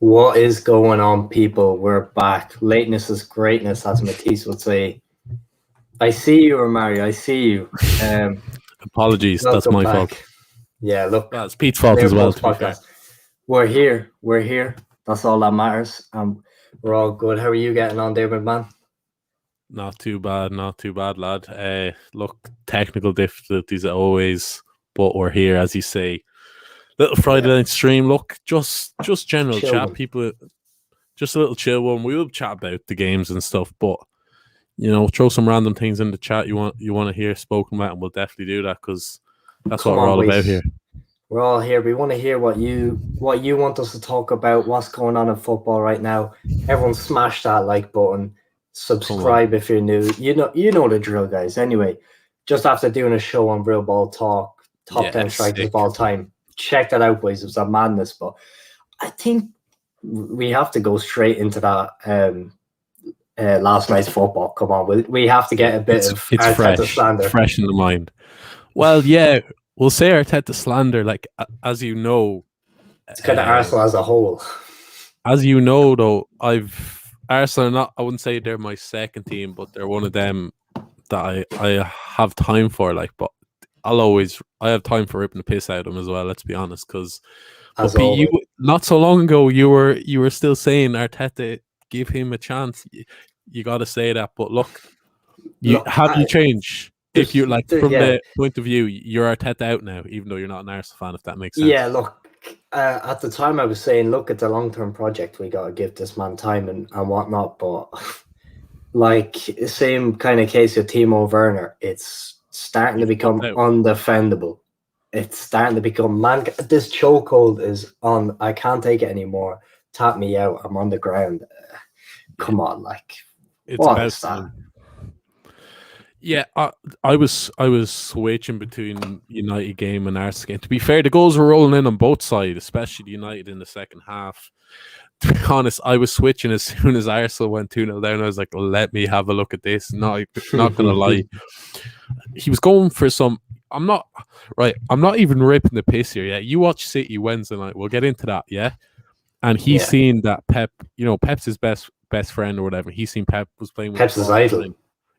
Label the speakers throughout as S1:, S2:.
S1: What is going on, people? We're back. Lateness is greatness, as Matisse would say. I see you, Romario. I see you.
S2: Apologies, that's my fault.
S1: Yeah, look.
S2: Well, it's Pete's fault as well, to be fair.
S1: We're here. That's all that matters. We're all good. How are you getting on, David, man?
S2: Not too bad, lad. Look, technical difficulties always, but we're here, as you say. Little Friday night stream. Look, just general
S1: Chill
S2: chat.
S1: one.
S2: People, just a little chill one. We will chat about the games and stuff, but throw some random things in the chat you want to hear spoken about, and we'll definitely do that because that's what we're all about here.
S1: We're all here. We want to hear what you want us to talk about. What's going on in football right now? Everyone, smash that like button. Subscribe if you're new. You know the drill, guys. Anyway, just after doing a show on Real Ball Talk, top 10 strikers of all time. Check that out, boys. It was a madness, but I think we have to go straight into that last night's football. Come on, we have to get a bit of Arteta slander.
S2: Fresh in the mind. Well, yeah, we'll say Arteta slander. Like, as you know,
S1: it's kind of Arsenal as a whole.
S2: As you know, though, Arsenal. I wouldn't say they're my second team, but they're one of them that I have time for. Like, but I have time for ripping the piss out of them as well. Let's be honest, because not so long ago you were still saying Arteta, give him a chance. You got to say that, but look, have you changed? If you the point of view, you're Arteta out now, even though you're not an Arsenal fan. If that makes sense.
S1: Yeah, look. At the time, I was saying, look, it's a long-term project. We got to give this man time and whatnot. But like, same kind of case with Timo Werner. It's starting to become undefendable. It's starting to become, man, this chokehold is on. I can't take it anymore. Tap me out. I'm on the ground. Come on, like, what is that?
S2: Yeah, I was switching between United game and Arsenal game. To be fair, the goals were rolling in on both sides, especially United in the second half. To be honest, I was switching as soon as Arsenal went 2-0 down. I was like, let me have a look at this. Not gonna lie. He was going for some. I'm not even ripping the piss here. Yeah, you watch City Wednesday night. We'll get into that. Yeah, and he's seen that Pep. Pep's his best friend or whatever. He's seen Pep was playing with
S1: Pep's his idol.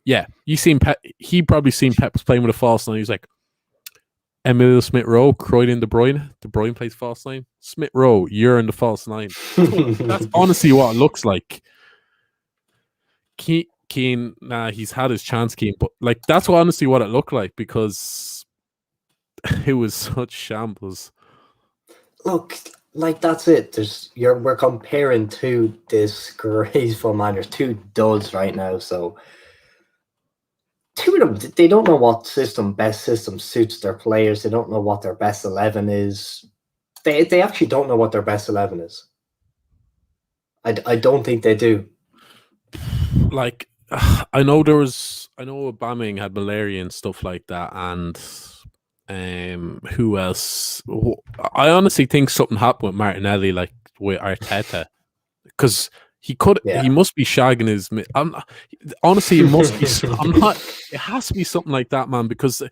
S2: Yeah, you seen Pep. He probably seen Pep was playing with a false nine. He's like, Emile Smith-Rowe, Croydon De Bruyne. De Bruyne plays false nine. Smith-Rowe, you're in the false nine. That's honestly what it looks like. Keane, he's had his chance, Keane, but like that's honestly what it looked like because it was such shambles.
S1: Look, like that's it. We're comparing two disgraceful managers, two duds right now. So two of them, they don't know what best system suits their players. They don't know what their best 11 is. They actually don't know what their best 11 is. I don't think they do.
S2: Like, I know Aubameyang had malaria and stuff like that, and who else? I honestly think something happened with Martinelli, like with Arteta, because he must be shagging his. Honestly, it must be. It has to be something like that, man, because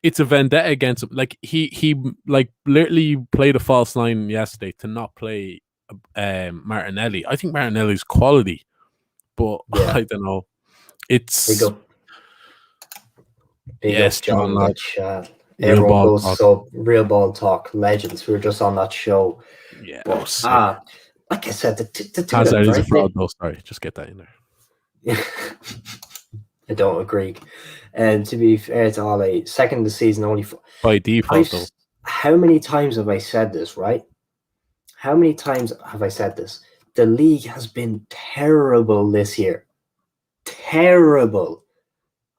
S2: it's a vendetta against him. Like he literally played a false nine yesterday to not play Martinelli. I think Martinelli's quality, but I don't know. It's
S1: yes, John. Everyone goes so Real Ball Talk legends. We were just on that show.
S2: Yeah,
S1: but, like I said, the two
S2: Hazard is a fraud, though. Sorry, just get that in there.
S1: I don't agree. And to be fair to Ole, second of the season only
S2: by default. Though,
S1: how many times have I said this? Right? How many times have I said this? The league has been terrible this year. Terrible.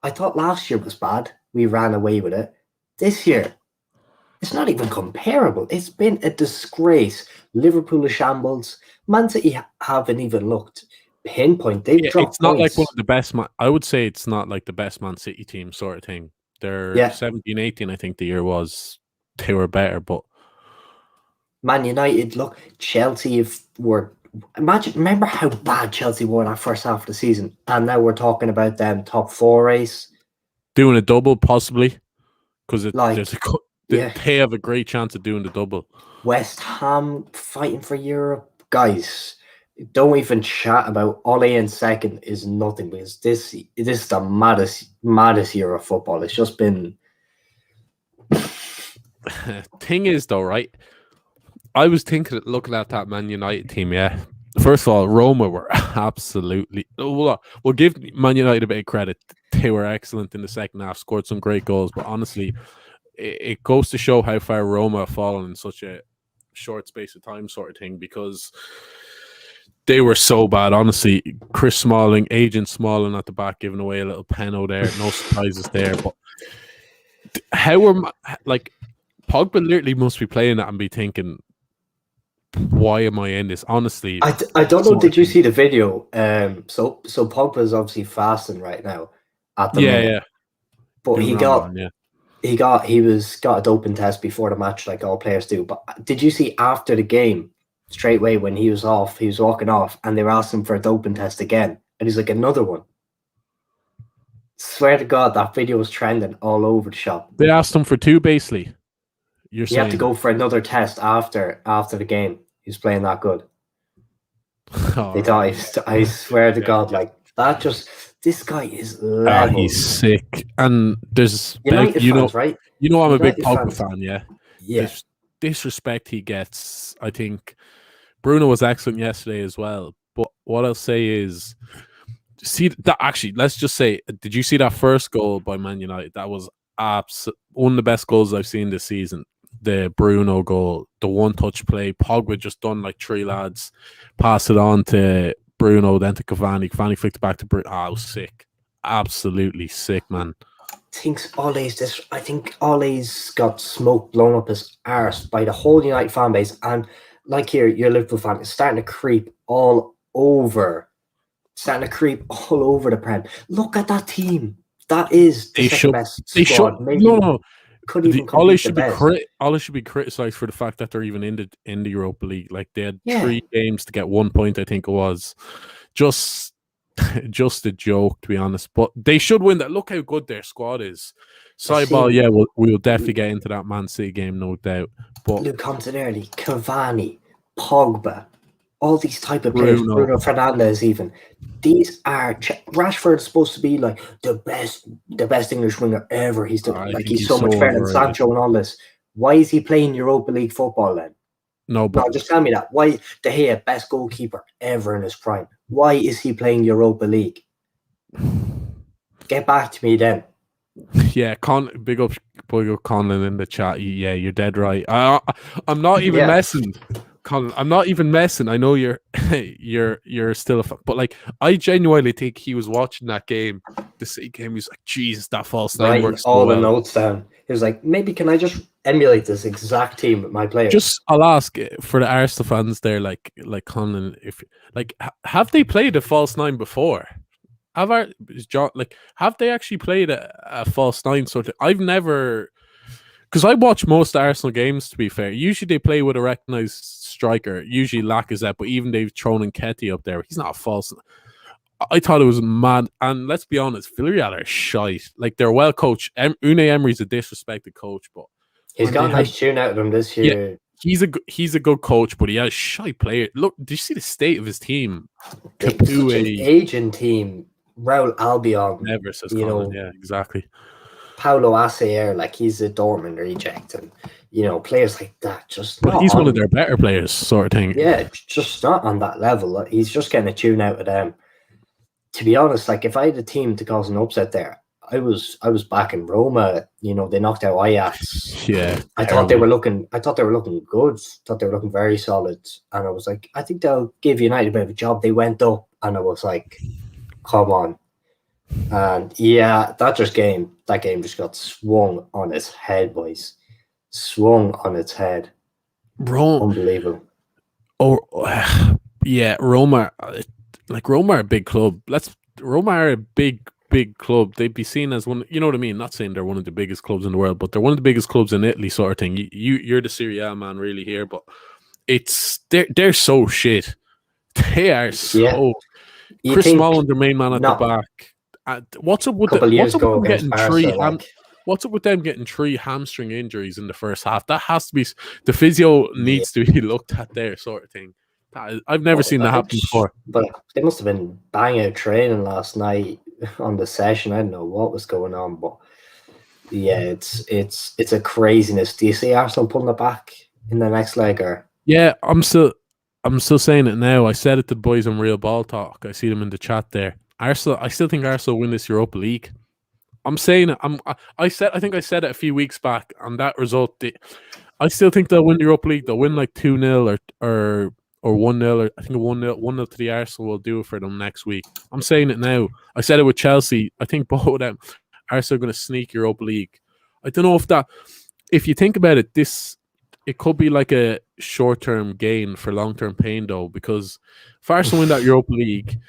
S1: I thought last year was bad. We ran away with it. This year, it's not even comparable. It's been a disgrace. Liverpool is shambles. Man City haven't even looked pinpoint. They've dropped
S2: it's not
S1: points.
S2: Like one of the best. I would say it's not like the best Man City team sort of thing. They're 17-18, I think the year was. They were better, but
S1: Man United, look, Chelsea remember how bad Chelsea were that first half of the season, and now we're talking about them top 4 race.
S2: Doing a double, possibly, because they have a great chance of doing the double.
S1: West Ham fighting for Europe. guys, don't even chat about Ole in second is nothing, because this is the maddest year of football. It's just been.
S2: Thing is, though, right? I was looking at that Man United team. Yeah, first of all, Roma were absolutely. We'll give Man United a bit of credit. They were excellent in the second half, scored some great goals. But honestly, it goes to show how far Roma have fallen in such a short space of time, sort of thing, because they were so bad. Honestly, Chris Smalling, Agent Smalling at the back, giving away a little penalty there. No surprises there. But how were Pogba literally must be playing that and be thinking, why am I in this? Honestly,
S1: I don't know. Did you see the video? So Pogba is obviously fasting right now at the minute. Yeah. But he got a doping test before the match, like all players do. But did you see after the game, straight away when he was walking off, and they were asking for a doping test again, and he's like, another one. Swear to God, that video was trending all over the shop.
S2: They asked him for two, basically.
S1: You have to go for another test after the game. He's playing that good. They thought I swear to God, like that. This guy is level.
S2: He's sick, and there's
S1: United fans, right?
S2: You know, I'm a big Pogba fan. Yeah.
S1: There's
S2: disrespect he gets. I think Bruno was excellent yesterday as well. But what I'll say is, see that actually, let's just say, did you see that first goal by Man United? That was one of the best goals I've seen this season. The Bruno goal, the one-touch play, Pogba just done like three lads, pass it on to Bruno, then to Cavani. Cavani flicked it back to Bruno. I was sick. Absolutely sick, man.
S1: I think Ole's got smoke blown up his arse by the whole United fan base. And like here, you're a Liverpool fan, it's starting to creep all over the Prem. Look at that team. That is the second best squad.
S2: No.
S1: Could even
S2: Ole should be criticized for the fact that they're even in the Europa League. Like they had 3 games to get 1 point, I think it was. Just a joke, to be honest. But they should win that. Look how good their squad is. Sideball, we'll definitely get into that Man City game, no doubt. But
S1: Luke Compton early, Cavani, Pogba, all these type of players, Bruno Fernandes even. These are Rashford is supposed to be like the best English winger ever. He's he's so much better than Sancho and all this. Why is he playing Europa League football then?
S2: No,
S1: just tell me that. Why De Gea, best goalkeeper ever in his prime? Why is he playing Europa League? Get back to me then.
S2: Yeah, big up Conlon in the chat. Yeah, you're dead right. I'm not even messing. Colin, I'm not even messing. I know you're still a fan, but like I genuinely think he was watching that game, the City game. He's like, Jesus, that false nine works so
S1: all
S2: well.
S1: The notes down. He was like, maybe can I just emulate this exact team with my players?
S2: I'll ask for the Arsenal fans there, like Conlon, if have they played a false nine before? Have they actually played a false nine sort of? I've never. Because I watch most Arsenal games, to be fair. Usually they play with a recognised striker, usually Lacazette, but even they've thrown Nketiah up there. He's not a false. I thought it was mad. And let's be honest, Villarreal are shite. Like, they're well coached. Unai Emery's a disrespected coach, but
S1: he's got a nice tune out of him this year.
S2: Yeah, he's a good coach, but he has shite players. Look, did you see the state of his team?
S1: It's such an aging team. Raul Albion.
S2: Never says Colin. Yeah, exactly.
S1: Paulo Acer, like he's a Dortmund reject, and players like that
S2: But he's one of their better players, sort of thing.
S1: Yeah, just not on that level. He's just getting a tune out of them. To be honest, like if I had a team to cause an upset there, I was back in Roma. They knocked out Ajax.
S2: Yeah,
S1: I thought they were looking good. Thought they were looking very solid, and I was like, I think they'll give United a bit of a job. They went up, and I was like, come on. And that game just got swung on its head, boys. Swung on its head. Unbelievable.
S2: Yeah, Roma. Roma are a big club. Roma are a big club. They'd be seen as one. You know what I mean? Not saying they're one of the biggest clubs in the world, but they're one of the biggest clubs in Italy, sort of thing. You're the Serie A man, really here, but they're so shit. They are so. Yeah. Chris Smalling, their main man at the back. What's up with them getting What's up with them getting 3 hamstring injuries in the first half? That has to be the physio needs to be looked at there, sort of thing. I've never seen that happen before.
S1: But they must have been bang out training last night on the session. I don't know what was going on, but yeah, it's a craziness. Do you see Arsenal pulling it back in the next leg? Or
S2: yeah, I'm still saying it now. I said it to the boys on Real Ball Talk. I see them in the chat there. Arsenal, I still think Arsenal win this Europa League. I'm saying it. I think I said it a few weeks back, and that result. I still think they'll win the Europa League. They'll win like 2-0 or 1-0. Or I think 1-0 to the Arsenal will do it for them next week. I'm saying it now. I said it with Chelsea. I think both of them Arsenal are going to sneak Europa League. I don't know if you think about it, it could be like a short-term gain for long-term pain though, because if Arsenal win that Europa League,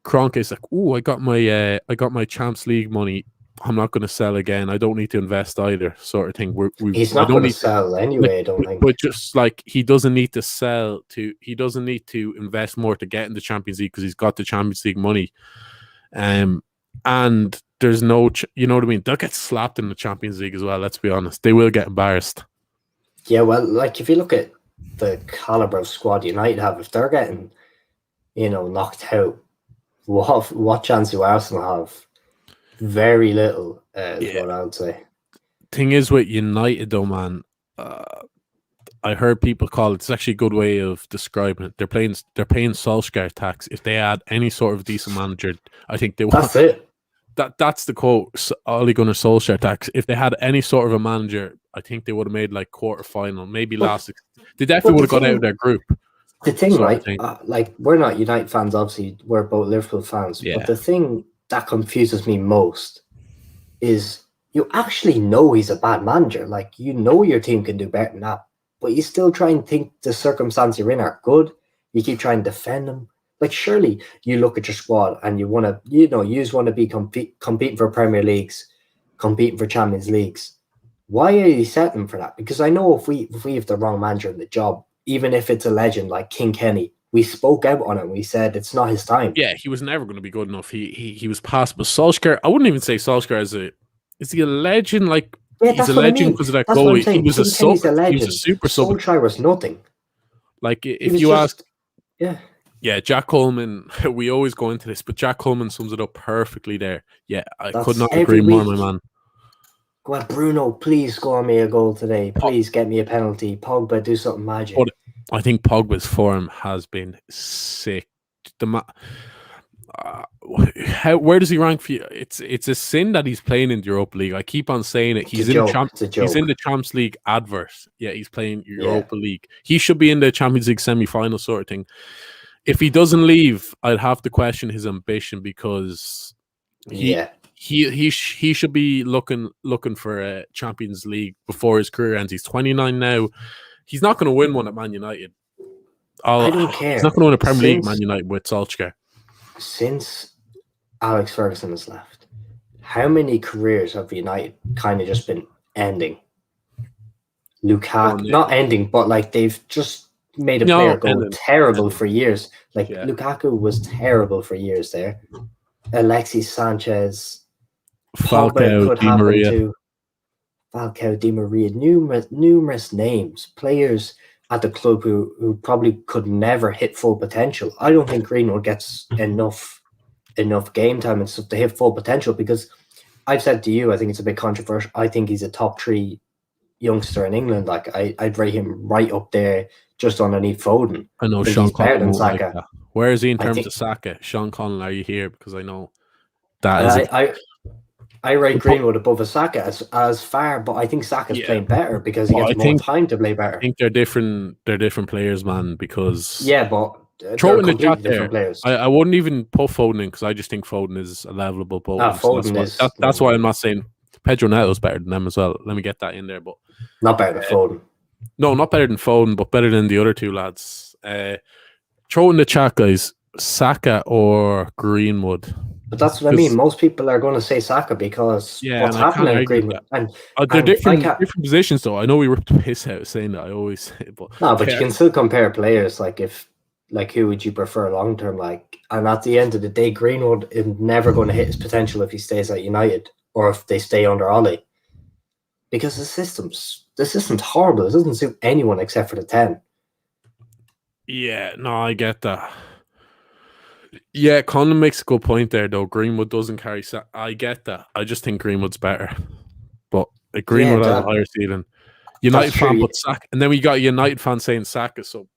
S2: Kroenke is like, "Oh, I got my Champions League money. I'm not going to sell again. I don't need to invest either," sort of thing.
S1: He's not going to sell anyway. I don't think.
S2: But just like he doesn't need to sell he doesn't need to invest more to get in the Champions League because he's got the Champions League money. And there's no, you know what I mean? They'll get slapped in the Champions League as well. Let's be honest, they will get embarrassed.
S1: Yeah, well, like if you look at the caliber of squad United have, if they're getting, knocked out, what chance do Arsenal have? Very little, is what I would say.
S2: Thing is with United though, man, I heard people call it's actually a good way of describing it. They're paying Solskjaer tax. If they had any sort of decent manager, I think they would.
S1: That's it.
S2: That's the quote. Ole Gunnar Solskjaer tax. If they had any sort of a manager, I think they would have made like quarterfinal, maybe last. They definitely would have got out of their group.
S1: The thing, right? Like we're not United fans. Obviously, we're both Liverpool fans.
S2: Yeah.
S1: But the thing that confuses me most is you actually know he's a bad manager. Like your team can do better than that, but you still try and think the circumstances you're in are good. You keep trying to defend them. Like surely you look at your squad and you want to, you just want to be competing for Premier Leagues, competing for Champions Leagues. Why are you settling for that? Because I know if we have the wrong manager in the job, even if it's a legend like King Kenny, we spoke out on it. We said it's not his time.
S2: Yeah, he was never going to be good enough. He was past. But Solskjaer, I wouldn't even say Solskjaer is he a legend? Like he's a legend because of that goal. He was a sub. He was a super sub.
S1: Solskjaer was nothing.
S2: Like if you ask, yeah, Jack Coleman. We always go into this, but Jack Coleman sums it up perfectly there. Yeah, I could not agree more, my man.
S1: Go on, Bruno, please score me a goal today. Please get me a penalty. Pogba, do something magic.
S2: But I think Pogba's form has been sick. Where does he rank for you? It's a sin that he's playing in the Europa League. I keep on saying it. He's in the Champions League advert. Yeah, he's playing Europa League. He should be in the Champions League semi-final sort of thing. If he doesn't leave, I'd have to question his ambition because he should be looking for a Champions League before his career ends. He's 29 now. He's not going to win one at Man United.
S1: I don't care.
S2: He's not going to win a Premier League Man United with Solskjaer.
S1: Since Alex Ferguson has left, how many careers have United kind of just been ending? Lukaku, not ending, but like they've just made a player go terrible for years. Like Lukaku was terrible for years there. Alexis Sanchez,
S2: Falcao, Di Maria.
S1: Falcao, Di Maria, numerous names, players at the club who probably could never hit full potential. I don't think Greenwood gets enough game time and stuff to hit full potential because I've said to you, I think it's a bit controversial. I think he's a top 3 youngster in England. Like I'd rate him right up there, just underneath Foden.
S2: I know Sean Conlon like that. Where is he in terms of Saka? Sean Conlon, are you here? Because I know that is.
S1: I rate Greenwood above Saka as far, but I think Saka's playing better because he gets more time to play better.
S2: I think they're different players, man. Because
S1: but
S2: throw in the chat there. Players. I wouldn't even put Foden in because I just think Foden is a levelable ball. That's why I'm not saying Pedro Neto's better than them as well. Let me get that in there, but
S1: not better than Foden.
S2: No, not better than Foden, but better than the other two lads. Throw in the chat, guys. Saka or Greenwood.
S1: But that's what I mean. Most people are going to say Saka because what's happening with Greenwood. And
S2: they're different positions, though. I know we ripped the piss out saying that. I always say, but
S1: you can still compare players. Like who would you prefer long term? Like, and at the end of the day, Greenwood is never going to hit his potential if he stays at United or if they stay under Ole, because the system's horrible. It doesn't suit anyone except for the 10.
S2: Yeah, no, I get that. Yeah, Conlon makes a good point there, though. Greenwood doesn't carry sack. I get that. I just think Greenwood's better. But
S1: Yeah,
S2: Greenwood has a higher ceiling.
S1: that's
S2: United fan
S1: true.
S2: put Saka, and then we got a United fan saying Saka. So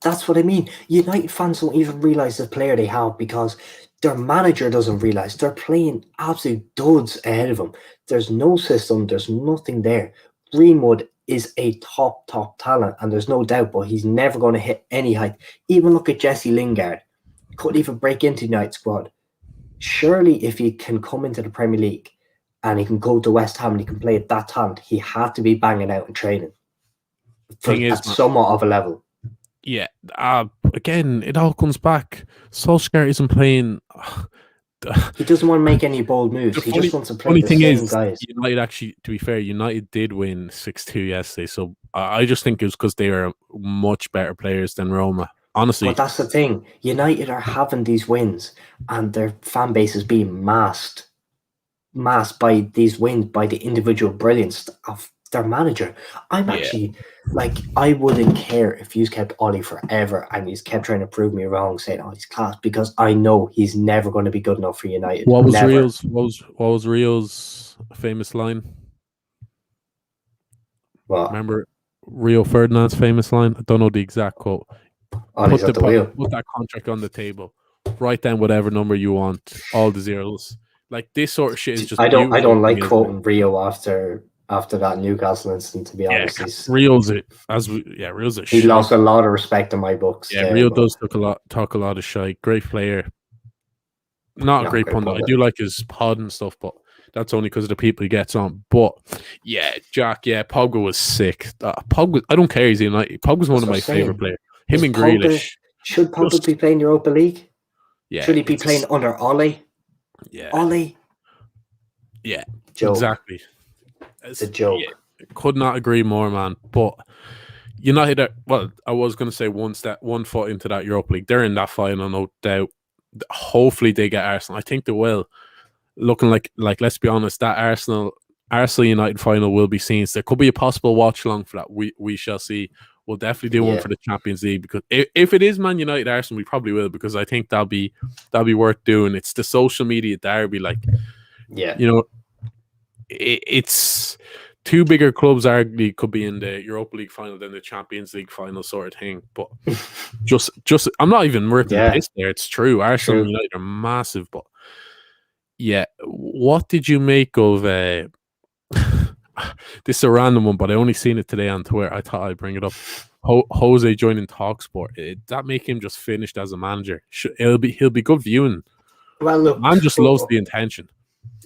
S1: That's what I mean. United fans don't even realize the player they have because their manager doesn't realize they're playing absolute duds ahead of them. There's no system, there's nothing there. Greenwood is a top talent, and there's no doubt, but he's never going to hit any height. Even look at Jesse Lingard. Couldn't even break into United squad. Surely, if he can come into the Premier League and he can go to West Ham and he can play at that talent, he had to be banging out in training at somewhat of a level.
S2: Yeah, again, it all comes back. Solskjaer isn't playing.
S1: He doesn't want to make any bold moves. He just wants to play the same guys.
S2: United actually, to be fair, United did win 6-2 yesterday. So I just think it was because they are much better players than Roma. Honestly.
S1: But that's the thing. United are having these wins and their fan base is being masked by these wins, by the individual brilliance of their manager. I'm actually like, I wouldn't care if you kept Ollie forever and he's kept trying to prove me wrong, saying, "Oh, he's class," because I know he's never going to be good enough for United.
S2: What was Rio's famous line?
S1: What?
S2: Remember Rio Ferdinand's famous line? I don't know the exact quote. Put that contract on the table. Write down whatever number you want. All the zeros. Like this sort of shit is just.
S1: I don't like quoting Rio after that Newcastle incident. To be honest,
S2: Rio's a shit.
S1: He lost a lot of respect in my books.
S2: Yeah, Rio does talk a lot of shit. Great player. Not a great pundit. I do like his pod and stuff, but that's only because of the people he gets on. But yeah, Jack. Yeah, Pogba was sick. Pogba. I don't care. He's United. Pogba's one of my favorite players. Him and Grealish.
S1: Should Pogba be playing Europa League?
S2: Yeah.
S1: Should he be playing under Ollie?
S2: Yeah.
S1: Ollie?
S2: Yeah.
S1: Joke.
S2: Exactly.
S1: It's a joke.
S2: Yeah, could not agree more, man. But United are, well, I was going to say one foot into that Europa League. They're in that final, no doubt. Hopefully they get Arsenal. I think they will. Looking like let's be honest, that Arsenal United final will be seen. So there could be a possible watch along for that. We shall see. We'll definitely do one for the Champions League, because if it is Man United Arsenal, we probably will, because I think that'll be worth doing. It's the social media derby, it's two bigger clubs arguably could be in the Europa League final than the Champions League final, sort of thing. But just I'm not even working the piss there. It's true. Arsenal and United are massive, but yeah. What did you make of this is a random one, but I only seen it today on Twitter. I thought I'd bring it up. Jose joining TalkSport. That make him just finished as a manager? He'll be good viewing.
S1: Well, look,
S2: man just loves the intention.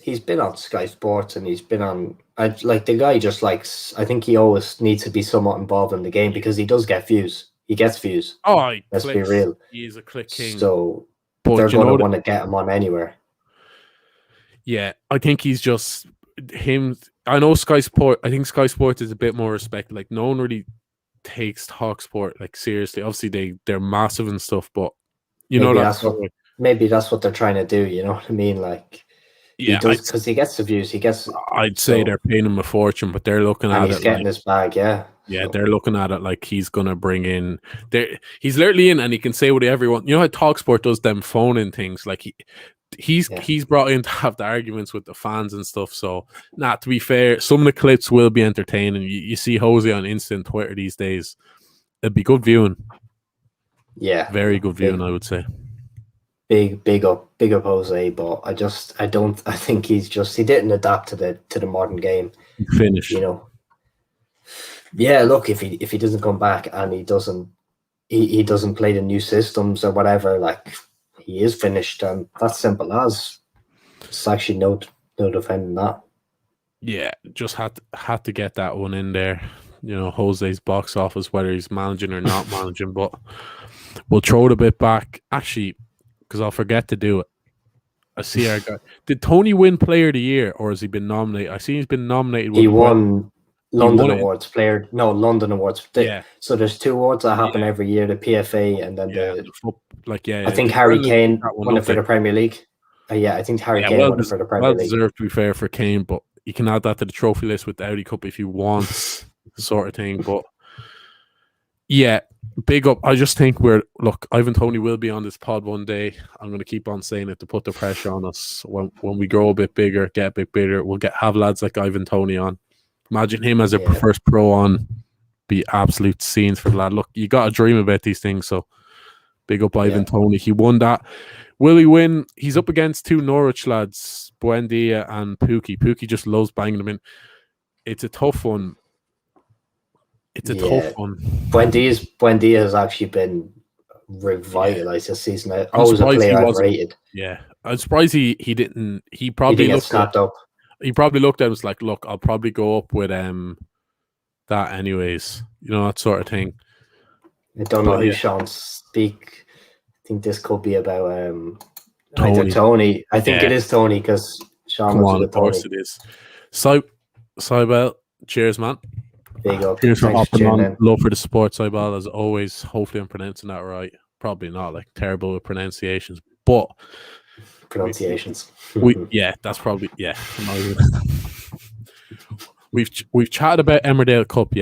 S1: He's been on Sky Sports and he's been on. The guy just likes. I think he always needs to be somewhat involved in the game because he does get views. He gets views.
S2: Oh,
S1: let's be real.
S2: He's a click king.
S1: So they're going to want to get him on anywhere.
S2: Yeah, I think he's just him. I know Sky Sport. I think Sky Sports is a bit more respected. Like, no one really takes TalkSport like seriously. Obviously, they're massive and stuff, but
S1: maybe that's what they're trying to do. You know what I mean? Like,
S2: yeah,
S1: because he gets the views.
S2: I'd say they're paying him a fortune, but they're looking at it.
S1: He's getting his bag. Yeah.
S2: Yeah, they're looking at it like he's gonna bring in. He's literally in, and he can say what everyone. You know how TalkSport does them phone-in things. Like he's brought in to have the arguments with the fans and stuff. So, to be fair, some of the clips will be entertaining. You see Jose on instant Twitter these days. It'd be good viewing.
S1: Yeah,
S2: very good viewing, I would say.
S1: Big up Jose, but I think he didn't adapt to the modern game.
S2: Finish.
S1: You know. Yeah, look, if he doesn't come back and he doesn't play the new systems or whatever, like, he is finished, and that's simple as. It's actually no defending that.
S2: Yeah, just had to get that one in there. You know, Jose's box office, whether he's managing or not managing, but we'll throw it a bit back. Actually, because I'll forget to do it. I see our guy. Did Tony win Player of the Year, or has he been nominated? I see he's been nominated.
S1: He won London Awards. London Awards. So there's two awards that happen every year: the PFA and then I think Harry Kane won it for the Premier League. I think Harry Kane won it for the Premier League.
S2: Well deserved, to be fair, for Kane, but you can add that to the trophy list with the Audi Cup if you want, sort of thing. But yeah, big up. I just think Ivan Toney will be on this pod one day. I'm going to keep on saying it to put the pressure on us. When we grow a bit bigger, get a bit bigger, we'll have lads like Ivan Toney on. Imagine him as a first pro on. Be absolute scenes for the lad. Look, you got to dream about these things. So big up Ivan Toney. He won that. Will he win? He's up against two Norwich lads, Buendia and Pookie. Pookie just loves banging them in. It's a tough one. Tough one.
S1: Buendia has actually been revitalized this season.
S2: Always
S1: a player I've rated.
S2: Yeah, I'm surprised he didn't. He probably
S1: looked snapped up.
S2: He probably looked at it and was like, "Look, I'll probably go up with that anyways." You know, that sort of thing.
S1: I don't know who Sean speak. I think this could be about Tony. I think it is Tony because Sean was with Tony.
S2: Of course it is. So, Cybel, cheers, man.
S1: Big up.
S2: Cheers for hopping on. Love for the support, Cybel, as always. Hopefully I'm pronouncing that right. Probably not, like terrible with pronunciations, but
S1: pronunciations.
S2: That's probably We've chatted about Emmerdale Cup,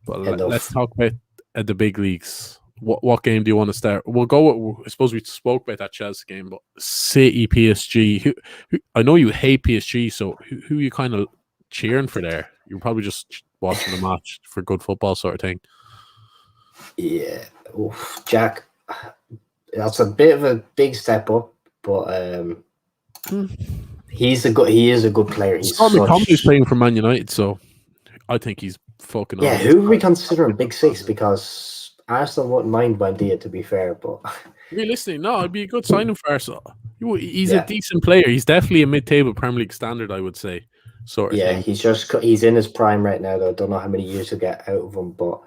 S2: but let's talk about the big leagues. What game do you want to start? We'll go. I suppose we spoke about that Chelsea game, but City, PSG. Who I know you hate PSG, so who are you kind of cheering for there? You're probably just watching the match for good football sort of thing.
S1: Yeah, Jack. That's a bit of a big step up, but he is a good player. He's
S2: playing for Man United, so I think he's fucking.
S1: Yeah, who are we considering big six? Because Arsenal wouldn't mind Buendia, to be fair, but
S2: realistically, no, it'd be a good signing for Arsenal. He's a decent player. He's definitely a mid-table Premier League standard, I would say. Sort of thing.
S1: He's in his prime right now, though. I don't know how many years to get out of him, but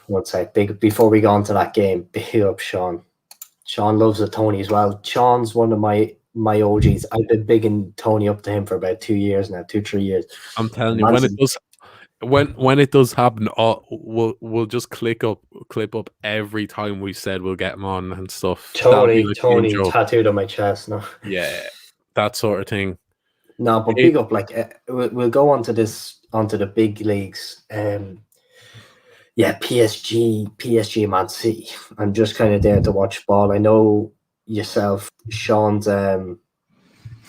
S1: one sec. Before we go on to that game, big up Sean. Sean loves a Tony as well. Sean's one of my OGs. I've been bigging Tony up to him for about 2 years now, 2-3 years.
S2: I'm telling you, when it does happen, we'll just clip up every time we said we'll get him on and stuff.
S1: Tony tattooed on my chest. No,
S2: that sort of thing.
S1: No, but big up. Like we'll go onto the big leagues. PSG, Man City. I'm just kind of there to watch ball. I know yourself, Sean's.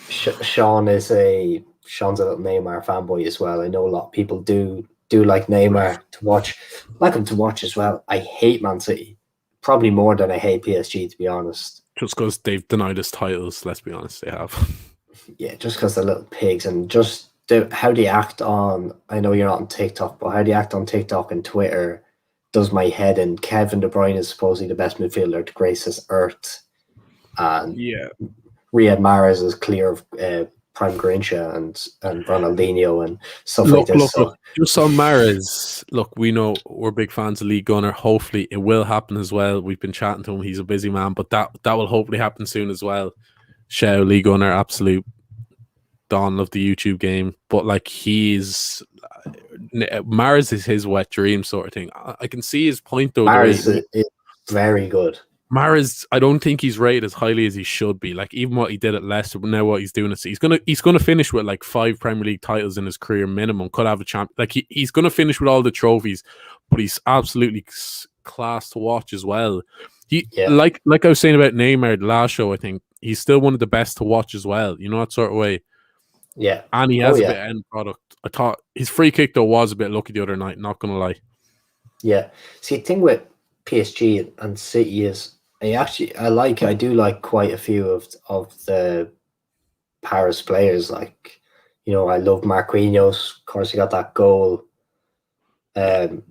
S1: Sean is a little Neymar fanboy as well. I know a lot of people do like Neymar to watch, like him to watch as well. I hate Man City, probably more than I hate PSG, to be honest.
S2: Just because they've denied us titles, let's be honest, they have.
S1: Yeah, just because they're little pigs and just how they act on. I know you're not on TikTok, but how they act on TikTok and Twitter does my head in. Kevin De Bruyne is supposedly the best midfielder to grace this earth, and Riyad Mahrez is clear of prime Grincha and Ronaldinho and stuff like this.
S2: Look, just on Mahrez, look, we know we're big fans of Lee Gunner. Hopefully it will happen as well. We've been chatting to him. He's a busy man, but that will hopefully happen soon as well. Shout out Lee Gunner, absolute dawn of the YouTube game. But like Mahrez is his wet dream sort of thing. I can see his point though.
S1: Mahrez is very good.
S2: Mahrez, I don't think he's rated as highly as he should be. Like even what he did at Leicester, but now what he's doing is he's gonna finish with like 5 Premier League titles in his career minimum. Could have a champ. Like he's gonna finish with all the trophies, but he's absolutely class to watch as well. Like I was saying about Neymar the last show, I think he's still one of the best to watch as well. You know, that sort of way.
S1: Yeah,
S2: and he has a bit of end product. I thought his free kick though was a bit lucky the other night. Not gonna lie.
S1: Yeah. See, the thing with PSG and City is I do like quite a few of the Paris players. Like, you know, I love Marquinhos. Of course, he got that goal.
S2: Very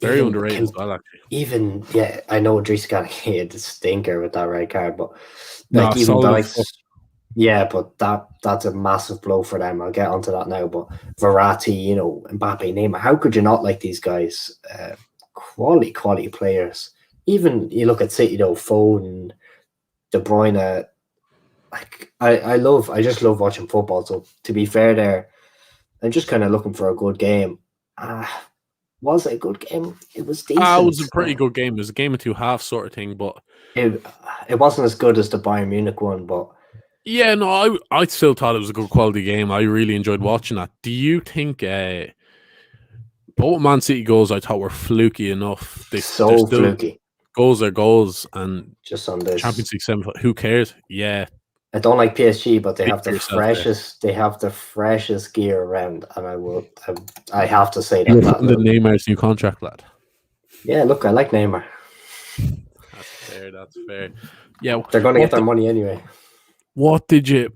S2: underrated as well, actually.
S1: I know Idrissa Gana had a stinker with that red card, but like but that's a massive blow for them. I'll get onto that now. But Verratti, you know, Mbappe, Neymar, how could you not like these guys? Quality players. Even you look at City though, Foden, De Bruyne. Like I just love watching football. So to be fair, there, I'm just kind of looking for a good game. Was it a good game? It was decent.
S2: It was a pretty good game. It was a game of two halves sort of thing, but
S1: it wasn't as good as the Bayern Munich one. But
S2: yeah, no, I still thought it was a good quality game. I really enjoyed watching that. Do you think both Man City goals I thought were fluky enough. They're still
S1: fluky.
S2: Goals are goals, and
S1: just on this
S2: Champions League semi. Who cares? Yeah,
S1: I don't like PSG, but they have the
S2: yourself
S1: freshest. They have the freshest gear around, and I have to say
S2: you're
S1: that.
S2: funded Neymar's new contract, lad.
S1: Yeah, look, I like Neymar.
S2: That's fair. That's fair. Yeah,
S1: they're going to get their money anyway.
S2: What did you?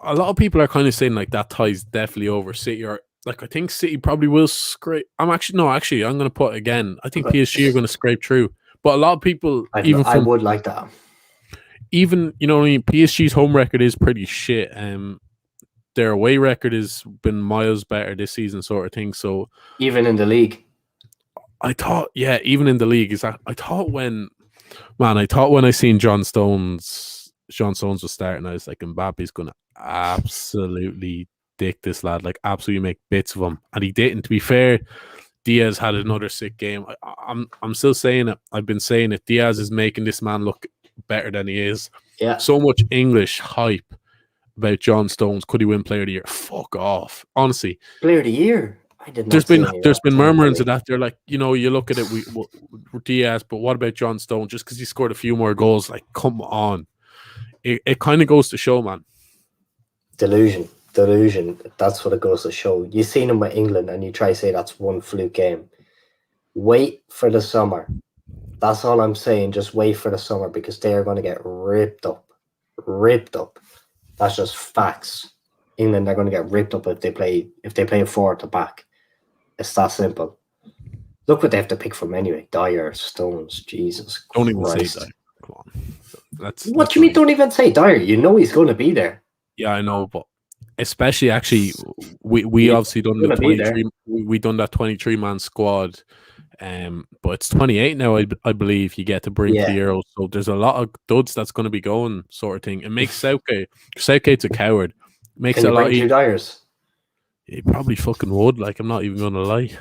S2: A lot of people are kind of saying like that tie's definitely over City, or like I think City probably will scrape. I'm going to put it again. I think PSG are going to scrape through, but a lot of people
S1: I would like that.
S2: Even PSG's home record is pretty shit. Their away record has been miles better this season, sort of thing. So
S1: even in the league,
S2: I thought, even in the league, I thought when I seen John Stones was starting, I was like, Mbappe's gonna absolutely dick this lad, like absolutely make bits of him, and he didn't. To be fair, Diaz had another sick game. I'm still saying it. I've been saying it. Diaz is making this man look better than he is.
S1: Yeah.
S2: So much English hype about John Stones. Could he win Player of the Year? Fuck off. Honestly.
S1: Player of the Year? I did not.
S2: There's been murmurings of that. They're like, you look at it, we Diaz, but what about John Stones? Just because he scored a few more goals, like, come on. It kind of goes to show, man.
S1: Delusion. That's what it goes to show. You've seen him with England, and you try to say that's one fluke game. Wait for the summer. That's all I'm saying. Just wait for the summer, because they are going to get ripped up. That's just facts. England are going to get ripped up if they play a 4 at the back. It's that simple. Look what they have to pick from anyway. Dyer, Stones, Jesus
S2: Don't
S1: Christ.
S2: even say Dyer. Come on.
S1: What do you mean? Don't even say Dyer. You know he's going to be there.
S2: Yeah, I know, but especially actually, we obviously done the 23. We done that 23-man squad. But it's 28 now, I believe you get to bring to the Euro. So there's a lot of duds that's going to be going, sort of thing. It makes Southgate's a coward. Makes
S1: Can
S2: it a lot
S1: easier. Dyers?
S2: He probably fucking would. Like, I'm not even going to lie.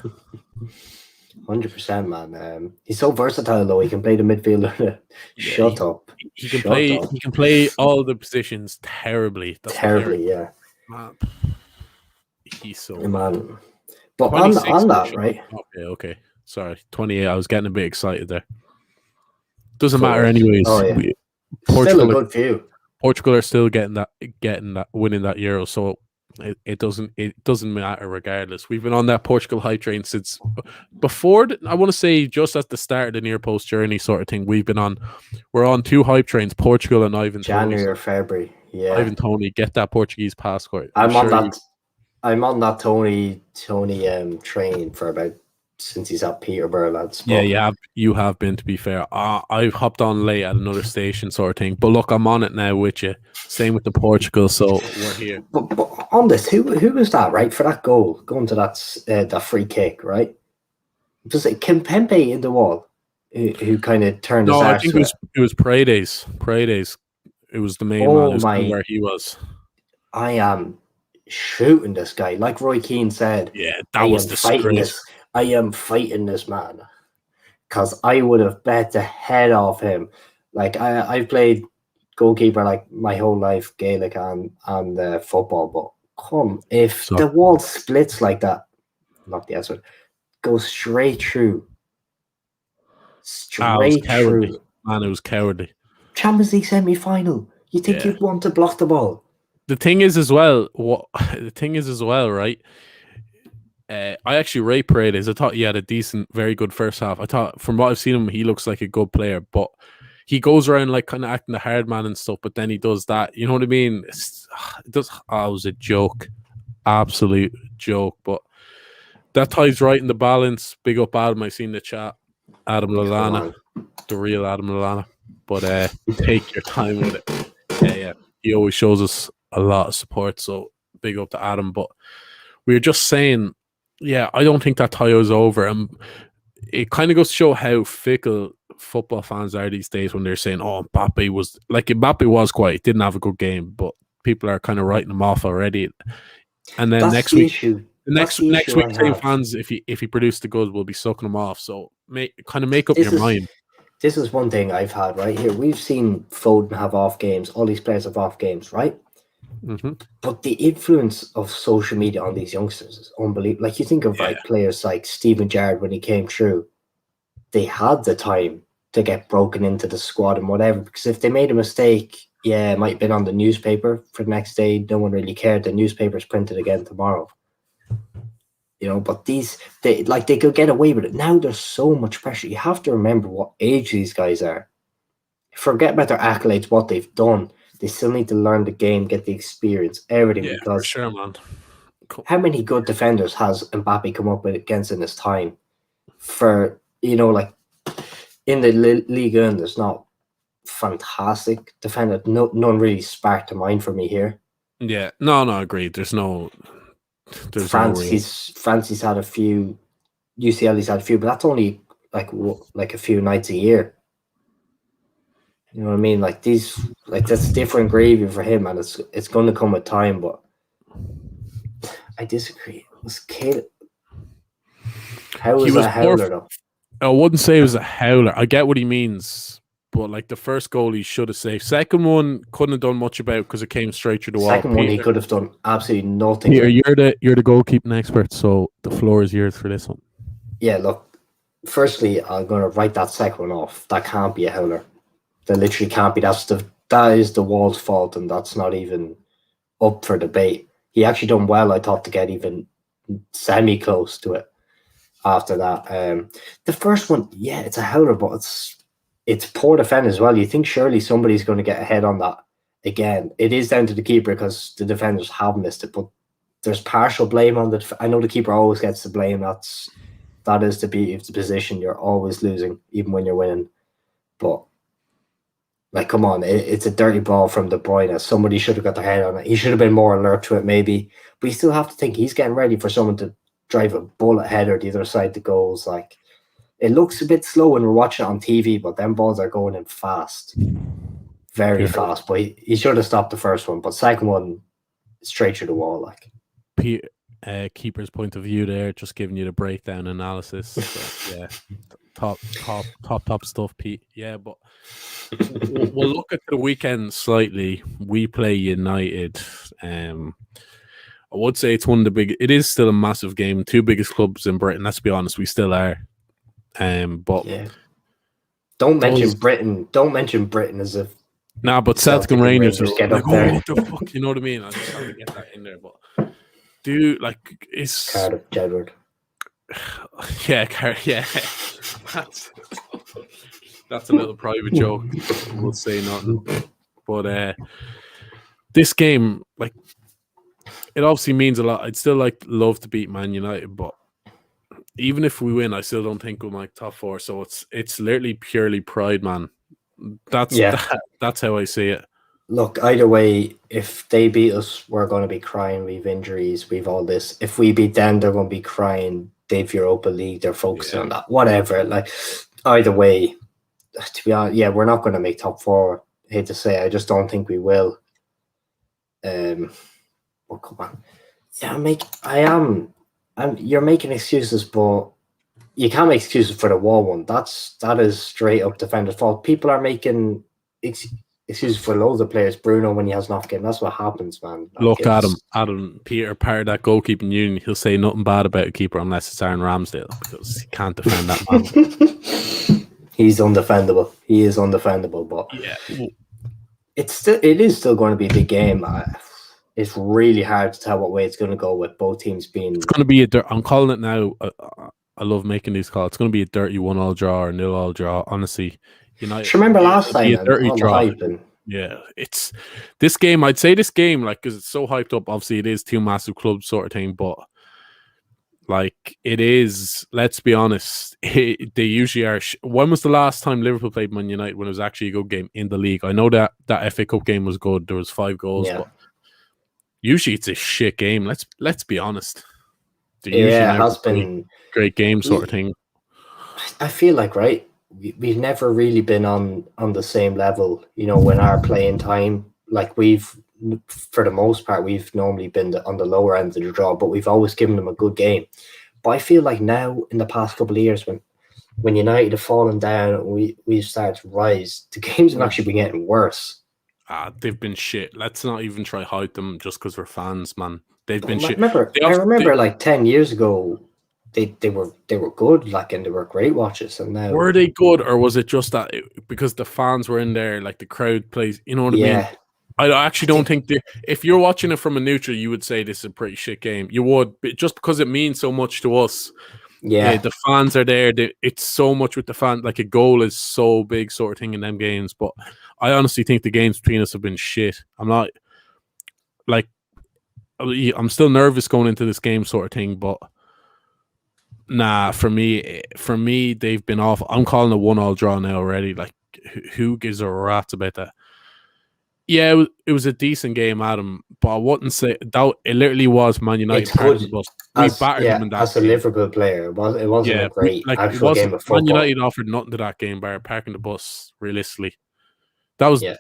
S1: 100%, man. He's so versatile, though. He can play the midfielder. Shut up.
S2: He can play all the positions terribly.
S1: Yeah.
S2: Man. He's so
S1: man. But on that, right?
S2: Okay. Sorry, 28. I was getting a bit excited there. Doesn't matter anyways.
S1: Oh, yeah.
S2: Portugal,
S1: still a good few.
S2: Portugal are still winning that Euro, so it doesn't matter regardless. We've been on that Portugal hype train since before. I want to say just at the start of the near post journey sort of thing. We're on 2 hype trains: Portugal and Ivan.
S1: January or February. Yeah,
S2: Ivan Toney, get that Portuguese passport.
S1: I'm on that Tony train for about since he's at Peterborough, lads.
S2: Yeah, you have been, to be fair. I've hopped on late at another station sort of thing. But look, I'm on it now with you. Same with the Portugal, so we're here.
S1: But on this, who was that, right? For that goal, going to that free kick, right? Was it Kimpembe in the wall who kind of turned his arse? No, I think
S2: it was Paredes. It was the main man where he was.
S1: I am shooting this guy. Like Roy Keane said.
S2: Yeah, that was disgrace.
S1: I am fighting this man because I would have bet the head off him. Like I've played goalkeeper like my whole life, Gaelic and football. But if the wall splits like that, not the answer, go straight through. Straight through.
S2: Man, it was cowardly.
S1: Champions League semi-final. You think you'd want to block the ball?
S2: The thing is as well, right? I actually rate Paredes. I thought he had a very good first half. I thought, from what I've seen him, he looks like a good player, but he goes around like kind of acting the hard man and stuff, but then he does that. You know what I mean? It was a joke. Absolute joke. But that tie's right in the balance. Big up Adam. I seen the chat. Adam Lallana. The real Adam Lallana. But take your time with it. Yeah. He always shows us a lot of support, so big up to Adam. But we were just saying, I don't think that tie is over. And it kind of goes to show how fickle football fans are these days when they're saying, Mbappe was quiet, didn't have a good game, but people are kind of writing him off already. And then next week, same fans, if he produced the goods, will be sucking him off. So make up your mind.
S1: This is one thing I've had right here. We've seen Foden have off games. All these players have off games, right? But the influence of social media on these youngsters is unbelievable. Like you think of like players like Steven Gerrard when he came through, they had the time to get broken into the squad and whatever. Because if they made a mistake, yeah, it might have been on the newspaper for the next day. No one really cared. The newspaper's printed again tomorrow. But they could get away with it. Now there's so much pressure. You have to remember what age these guys are. Forget about their accolades, what they've done. They still need to learn the game, get the experience, everything.
S2: Yeah,
S1: because
S2: for sure, man. Cool.
S1: How many good defenders has Mbappe come up with against in his time? For like in the Liga, and there's not fantastic defender. None really sparked to mind for me here.
S2: Yeah, no, agreed. There's
S1: Francie's had a few, UCL's had a few, but that's only like a few nights a year. You know what I mean? Like that's different gravy for him, and it's going to come with time. But I disagree. Was Caleb? How was a howler though?
S2: I wouldn't say it was a howler. I get what he means, but like the first goal he should have saved. Second one couldn't have done much about because it came straight through the wall.
S1: Second one he could have done absolutely nothing.
S2: Peter, you're the goalkeeping expert, so the floor is yours for this one.
S1: Yeah, look. Firstly, I'm going to write that second one off. That can't be a howler. That literally can't be. That is the wall's fault, and that's not even up for debate. He actually done well, I thought, to get even semi-close to it after that. The first one, yeah, it's a howler, but it's poor defending as well. You think surely somebody's going to get ahead on that again. It is down to the keeper because the defenders have missed it, but there's partial blame on the I know the keeper always gets the blame. That is the beauty of the position. You're always losing, even when you're winning. But like, come on, it's a dirty ball from De Bruyne. Somebody should have got their head on it. He should have been more alert to it, maybe. But you still have to think he's getting ready for someone to drive a bullet header the other side the goals. Like, it looks a bit slow when we're watching it on TV, but them balls are going in fast, very fast. But he should have stopped the first one. But second one, straight through the wall. Like,
S2: keeper's point of view there, just giving you the breakdown analysis. So, yeah, top stuff, Pete. Yeah, but we'll look at the weekend slightly. We play United. I would say it's one of the big. It is still a massive game. Two biggest clubs in Britain. Let's be honest, we still are. But
S1: yeah, don't mention Britain. Don't mention Britain as if.
S2: Nah, but Celtic and Rangers
S1: get up there.
S2: What the fuck? You know what I mean? I just have to get that in there. But it's
S1: Cardiff, Jedward.
S2: Yeah. That's a little private joke. We'll say nothing. But this game, like, it obviously means a lot. I'd still love to beat Man United, but even if we win, I still don't think we'll make top four. So it's literally purely pride, man. That's how I see it.
S1: Look, either way, if they beat us, we're going to be crying. We've injuries, we've all this. If we beat them, they're going to be crying. They've Europa League. They're focusing on that. Whatever. Like, either way, to be honest, yeah, we're not going to make top four. I hate to say, I just don't think we will. Well, come on. Yeah, you're making excuses, but you can't make excuses for the wall one. That is straight up defender's fault. People are making excuses for loads of players. Bruno, when he has an off game, that's what happens, man.
S2: Look, Adam, Peter, part of that goalkeeping union, he'll say nothing bad about a keeper unless it's Aaron Ramsdale because he can't defend that man.
S1: He's undefendable. He is undefendable, but
S2: yeah,
S1: it is still going to be a big game. It's really hard to tell what way it's going to go with both teams being.
S2: It's going to be I'm calling it now. I love making these calls. It's going to be a dirty 1-1 draw or 0-0 draw. Honestly, United.
S1: Remember last time?
S2: A dirty draw. Yeah, it's this game. I'd say this game, like, because it's so hyped up. Obviously, it is two massive clubs sort of thing, but like it is. Let's be honest. They usually are. When was the last time Liverpool played Man United when it was actually a good game in the league? I know that FA Cup game was good. There was 5 goals, but usually it's a shit game. Let's be honest.
S1: It has been
S2: great game sort of thing.
S1: I feel like we've never really been on the same level. When our playing time, like for the most part, we've normally been on the lower end of the draw, but we've always given them a good game. But I feel like now in the past couple of years, when United have fallen down, we've started to rise. The games have actually been getting worse.
S2: They've been shit. Let's not even try hide them just because we're fans, man. They've been shit.
S1: I remember like 10 years ago, they were good, like, and they were great watches. And now,
S2: were they good, or was it just that because the fans were in there, like the crowd plays? You know what I mean? I actually don't think if you're watching it from a neutral, you would say this is a pretty shit game. You would, but just because it means so much to us. Yeah, the fans are there. It's so much with the fans. Like a goal is so big, sort of thing in them games. But I honestly think the games between us have been shit. I'm not like I'm still nervous going into this game, sort of thing. But nah, for me, they've been off. I'm calling a 1-1 draw now already. Like who gives a rat's about that? Yeah, it was a decent game, Adam, but I wouldn't say that it literally was Man United parking the bus. We battered them in that
S1: as a
S2: game.
S1: Liverpool player. It wasn't a great actual game of football.
S2: Man United offered nothing to that game by parking the bus, realistically. That was a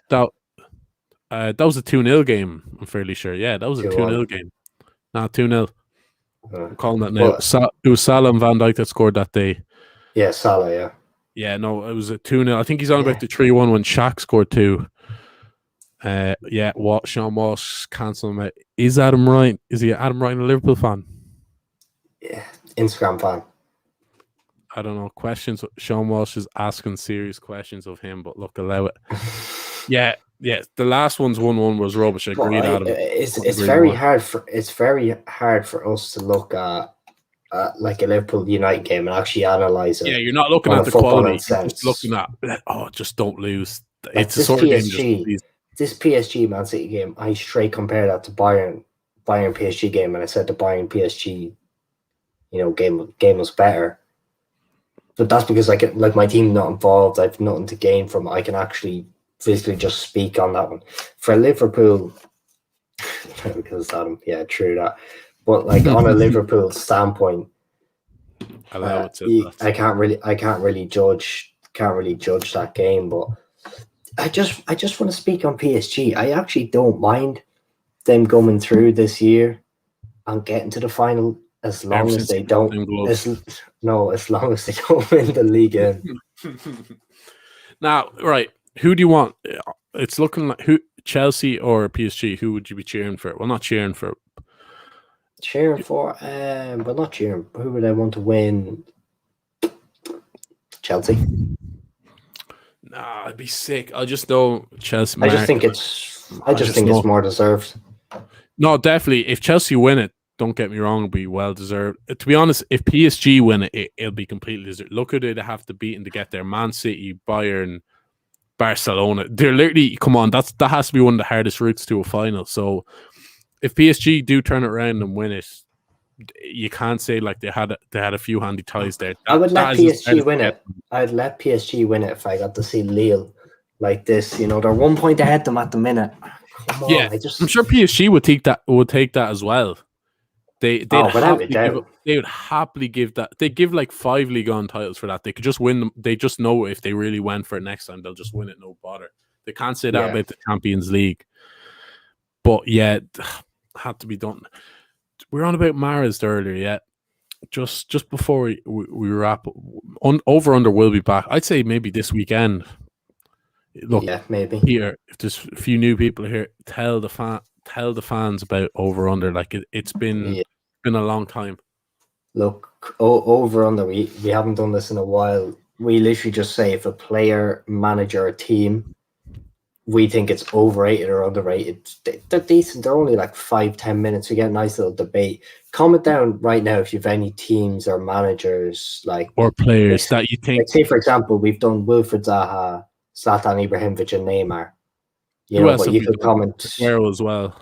S2: 2-0 game, I'm fairly sure. Yeah, that was a 2-0 game. Nah, 2-0. I'm calling that now. It was Salah and Van Dijk that scored that day.
S1: Yeah, Salah, yeah.
S2: Yeah, no, it was a 2-0. I think he's on about the 3-1 when Shaq scored 2. Sean Walsh cancel him out. Is Adam Ryan? Is he Adam Ryan a Liverpool fan?
S1: Yeah, Instagram fan.
S2: I don't know. Questions. Sean Walsh is asking serious questions of him, but look, allow it. Yeah. The last one's 1-1 was rubbish. I agree, Adam.
S1: It's very hard for us to look at like a Liverpool United game and actually analyze it.
S2: Yeah, you're not looking at the quality. You're just looking at just don't lose.
S1: Like it's a sort of game. This PSG Man City game, I straight compare that to Bayern PSG game, and I said the Bayern PSG, game was better. But that's because like my team not involved. I've nothing to gain from it. I can actually physically just speak on that one. For Liverpool, because Adam, yeah, true that. But like on a Liverpool standpoint, I can't really judge that game, but. I just want to speak on PSG. I actually don't mind them going through this year and getting to the final as long as they don't. As long as they don't win the league.
S2: Now, right, who do you want? It's looking like Chelsea or PSG. Who would you be cheering for? Well, not cheering for.
S1: Cheering for, but not cheering. Who would I want to win? Chelsea.
S2: Nah, I'd be sick. I just know Chelsea.
S1: I just think it's more deserved.
S2: No, definitely. If Chelsea win it, don't get me wrong, it'll be well deserved. To be honest, if PSG win it, it'll be completely deserved. Look at it, they have to beat to get there. Man City, Bayern, Barcelona. They're literally that has to be one of the hardest routes to a final. So if PSG do turn it around and win it, you can't say like they had a few handy ties there.
S1: I would let PSG win it. I'd let PSG win it if I got to see Lille like this. They're 1 point ahead of them at the minute. Come on,
S2: I'm sure PSG would take that as well. They would happily give that. They give like 5 Ligue 1 titles for that. They could just win them. They just know if they really went for it next time, they'll just win it, no bother. They can't say that about the Champions League. But yeah, had to be done. We were on about Mahrez earlier, yeah. Just before we wrap, over under will be back. I'd say maybe this weekend. Look,
S1: yeah, maybe
S2: here. If there's a few new people here, tell the fans about over under. Like it's been a long time.
S1: Look, over under. We haven't done this in a while. We literally just say if a player, manager, or team, we think it's overrated or underrated. They're decent. They're only like 5-10 minutes. We get a nice little debate. Comment down right now if you have any teams or managers
S2: or players that you think.
S1: Say for example, we've done Wilfried Zaha, Zlatan Ibrahimovic, and Neymar. But you could comment
S2: Aguero as well.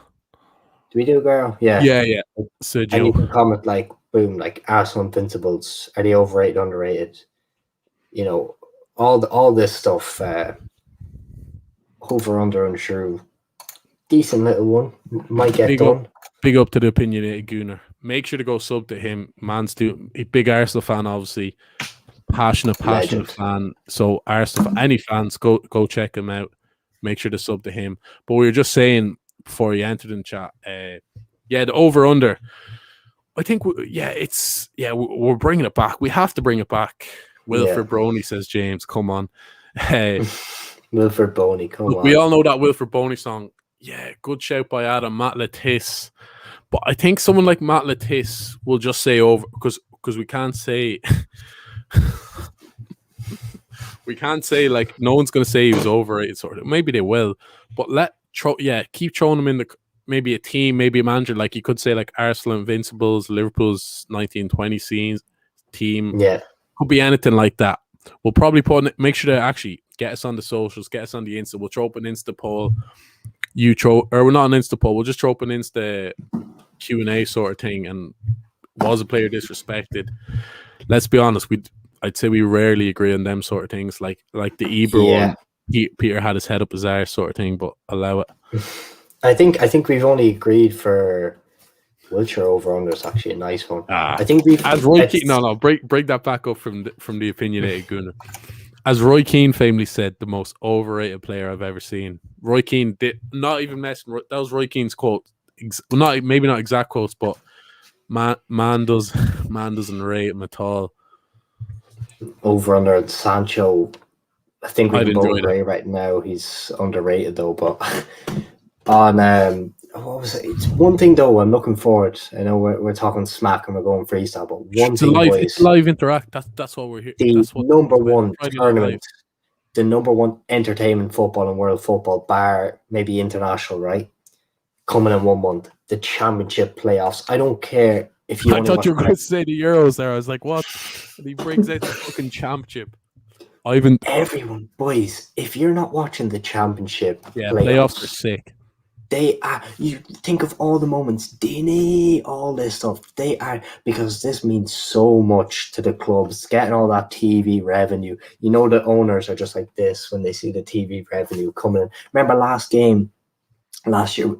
S1: Do we do Aguero? Yeah.
S2: Yeah. Sergio.
S1: And you can comment boom, Arsenal Invincibles. Are they overrated, underrated? All this stuff. Over, under, unsure. Decent little one. Might get done.
S2: Big up to the opinionated Gunnar. Make sure to go sub to him. Man's a big Arsenal fan, obviously. Passionate fan. So Arsenal, any fans, go check him out. Make sure to sub to him. But we were just saying before you entered in chat, the over under. I think we're bringing it back. We have to bring it back. Wilfred Broney says James, come on.
S1: Wilfred Boney, come
S2: Look,
S1: on.
S2: we all know that Wilfred Boney song. Yeah, good shout by Adam. Matt Lettice. But I think someone like Matt Lettice will just say over because we can't say we can't say like no one's gonna say he was overrated sort of. Maybe they will, but keep throwing him in the maybe a team, maybe a manager. Like you could say like Arsenal Invincibles, Liverpool's 1920 scenes team.
S1: Yeah.
S2: Could be anything like that. We'll probably make sure to actually get us on the socials, get us on the Insta. We'll throw up an Insta poll. We're not an Insta poll. We'll just throw up an Insta Q&A sort of thing. And was a player disrespected? Let's be honest. I'd say we rarely agree on them sort of things. Like the Ibra one, Peter had his head up his arse sort of thing. But allow it.
S1: I think we've only agreed for Wiltshire over under is actually a nice one. I think we've
S2: as Roy Keane. Break that back up from the opinionated Gunnar. As Roy Keane famously said, the most overrated player I've ever seen. Roy Keane did not even messing. That was Roy Keane's quote. Maybe not exact quotes, but man doesn't rate him at all.
S1: Over under Sancho. I think we can both agree
S2: it.
S1: right now he's underrated though. But on what was it? It's one thing though. I'm looking forward. I know we're talking smack and we're going freestyle, but
S2: it's live interact. That's what we're here.
S1: The number one tournament, the number one entertainment football in world football, bar maybe international, right? Coming in 1 month, the championship playoffs. I don't care if you.
S2: I thought you were going to say the Euros there. I was like, what? And he brings out the fucking championship.
S1: Everyone, boys, if you're not watching the championship
S2: playoffs are sick.
S1: They are. You think of all the moments, Dini, all this stuff. They are, because this means so much to the clubs, getting all that TV revenue. You know, the owners are just like this when they see the TV revenue coming in. Remember last year,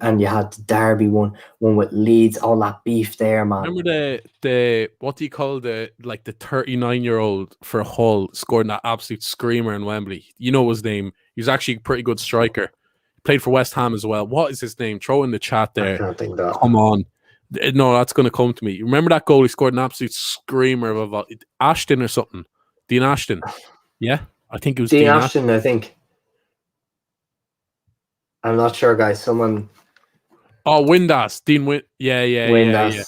S1: and you had the Derby one with Leeds, all that beef there, man.
S2: Remember the what do you call the 39-year-old for Hull scoring that absolute screamer in Wembley? You know his name. He's actually a pretty good striker. Played for West Ham as well. What is his name? Throw in the chat there.
S1: I can't think that.
S2: Come on. No, that's going to come to me. Remember that goal? He scored an absolute screamer of Ashton or something. Dean Ashton. Yeah, I think it was Dean Ashton.
S1: I think. I'm not sure, guys. Someone.
S2: Oh, Windass. Windass.
S1: Yeah.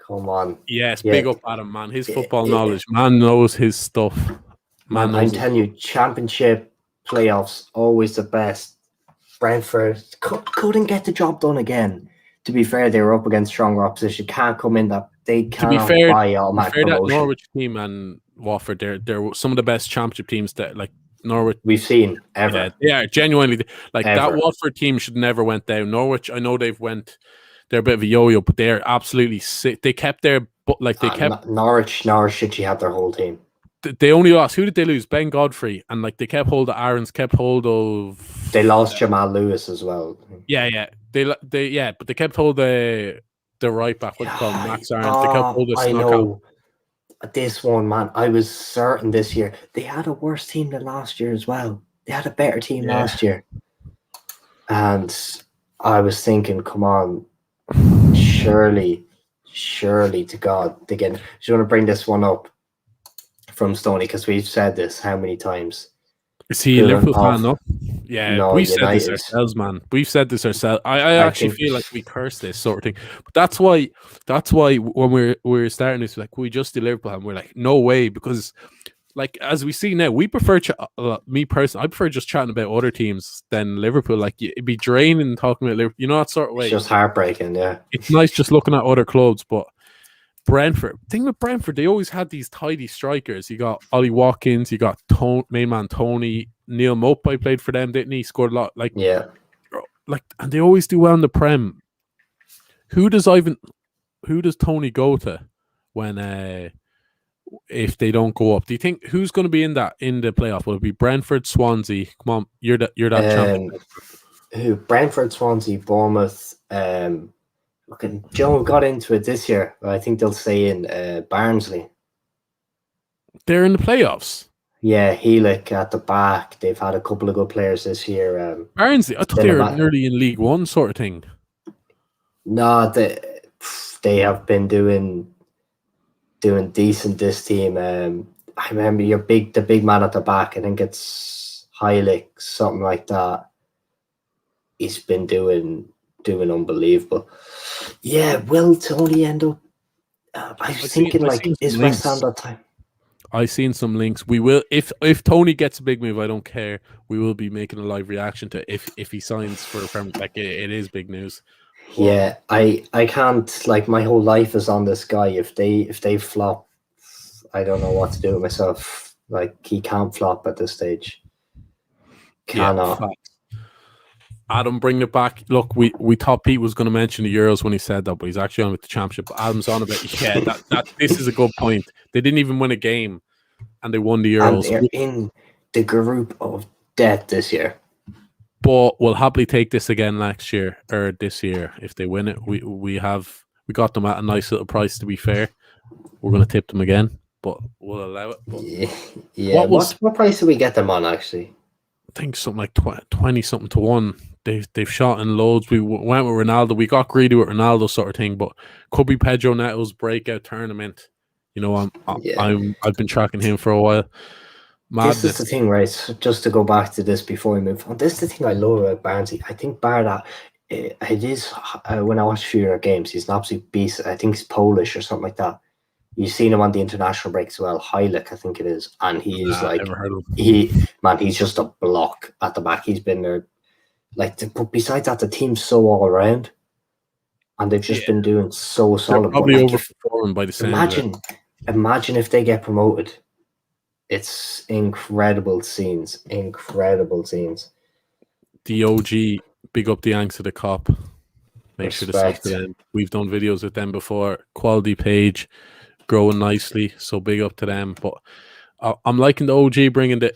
S1: Come on.
S2: Yes, big up Adam, man. His football knowledge. Man knows his stuff.
S1: Man, I'm telling you, championship playoffs, always the best. Brentford couldn't get the job done again. To be fair, they were up against stronger opposition. Can't come in that they cannot buy automatic promotion.
S2: That Norwich team and Watford, they're some of the best championship teams that Norwich
S1: we've seen ever.
S2: Yeah, genuinely that Watford team should never went down. Norwich, I know they're a bit of a yo-yo, but they're absolutely sick. They kept their
S1: Norwich should have their whole team.
S2: They only lost. Who did they lose? Ben Godfrey, and they kept hold of Aaron's, kept hold of.
S1: They lost Jamal Lewis as well.
S2: Yeah. But they kept hold of the right back. What do you call him? Max Aaron. They kept hold of.
S1: I know. This one, man, I was certain this year they had a worse team than last year as well. They had a better team last year, and I was thinking, come on, surely to God, again, just want to bring this one up from Stoney because we've said this how many times.
S2: Is he a Liverpool fan? No. Yeah, no, we've said this ourselves, man. We've said this ourselves. I actually feel like we curse this sort of thing, but that's why when we're starting this, we just do Liverpool, and we're like, no way, because as we see now, we prefer me personally, I prefer just chatting about other teams than Liverpool. It'd be draining talking about Liverpool, that sort of way.
S1: It's just heartbreaking. Yeah,
S2: it's nice just looking at other clubs, but Brentford. Thing with Brentford, they always had these tidy strikers. You got Ollie Watkins, you got main man Tony, Neil Mopai played for them, didn't he? Scored a lot. And they always do well in the Prem. Who does Tony go to when if they don't go up? Do you think who's going to be in the playoff? Will it be Brentford, Swansea? Come on, you're that champion.
S1: Who? Brentford, Swansea, Bournemouth. Joe got into it this year. I think they'll stay in Barnsley.
S2: They're in the playoffs.
S1: Yeah, Helik at the back. They've had a couple of good players this year.
S2: Barnsley, I thought they were nearly in League One sort of thing.
S1: No, they have been doing decent. This team. I remember the big man at the back. I think it's Heilig, something like that. He's been doing unbelievable. Yeah, will Tony end up? I was thinking, is West Ham that time?
S2: I've seen some links. We will, if Tony gets a big move, I don't care. We will be making a live reaction to if he signs for a Premier. Like it is big news.
S1: But, yeah, I can't, like, my whole life is on this guy. If they flop, I don't know what to do with myself. Like, he can't flop at this stage. Cannot.
S2: Yeah, Adam, bring it back. Look, we thought Pete was going to mention the Euros when he said that, but he's actually on with the Championship. But Adam's on about that. This is a good point. They didn't even win a game, and they won the Euros.
S1: And they're in the group of death this year.
S2: But we'll happily take this again next year or this year if they win it. We got them at a nice little price. To be fair, we're going to tip them again, but we'll allow it. But
S1: yeah. What price did we get them on actually?
S2: I think something like 20 something to 1. They've shot in loads. We went with Ronaldo. We got greedy with Ronaldo sort of thing, but could be Pedro Neto's breakout tournament. You know, I've been tracking him for a while. Madness.
S1: This is the thing, right? Just to go back to this before we move on. This is the thing I love about Barnsley. I think bar that it is when I watch a few of their games, he's an absolute beast. I think he's Polish or something like that. You've seen him on the international break as well. Heilig, I think it is, and he is he's just a block at the back. He's been there. But besides that, the team's so all around, and they've just been doing so solid.
S2: They're probably overperforming by the same.
S1: Imagine if they get promoted. It's incredible scenes. Incredible scenes.
S2: The OG, big up the Yanks of the Cop. Make sure to sub to them. We've done videos with them before. Quality page, growing nicely. So big up to them. But I'm liking the OG bringing the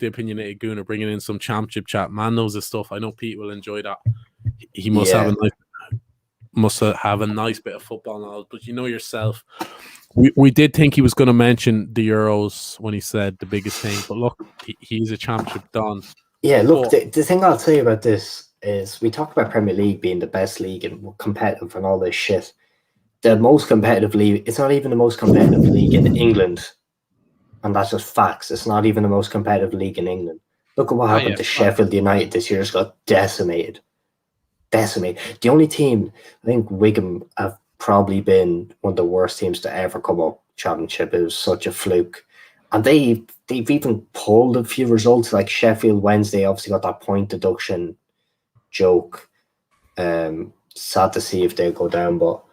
S2: opinionated Gooner, bringing in some championship chat. Man knows his stuff. I know Pete will enjoy that. He must have a nice bit of football knowledge. But you know yourself. We did think he was going to mention the Euros when he said the biggest thing, but look, he's a championship done.
S1: Yeah, look, the thing I'll tell you about this is we talk about Premier League being the best league and competitive and all this shit. The most competitive league, it's not even the most competitive league in England, and that's just facts. It's not even the most competitive league in England. Look at what happened to Sheffield United this year. It's got decimated. The only team, I think Wigan have probably been one of the worst teams to ever come up championship. It was such a fluke, and they've even pulled a few results. Like Sheffield Wednesday obviously got that point deduction joke. Sad to see if they go down, but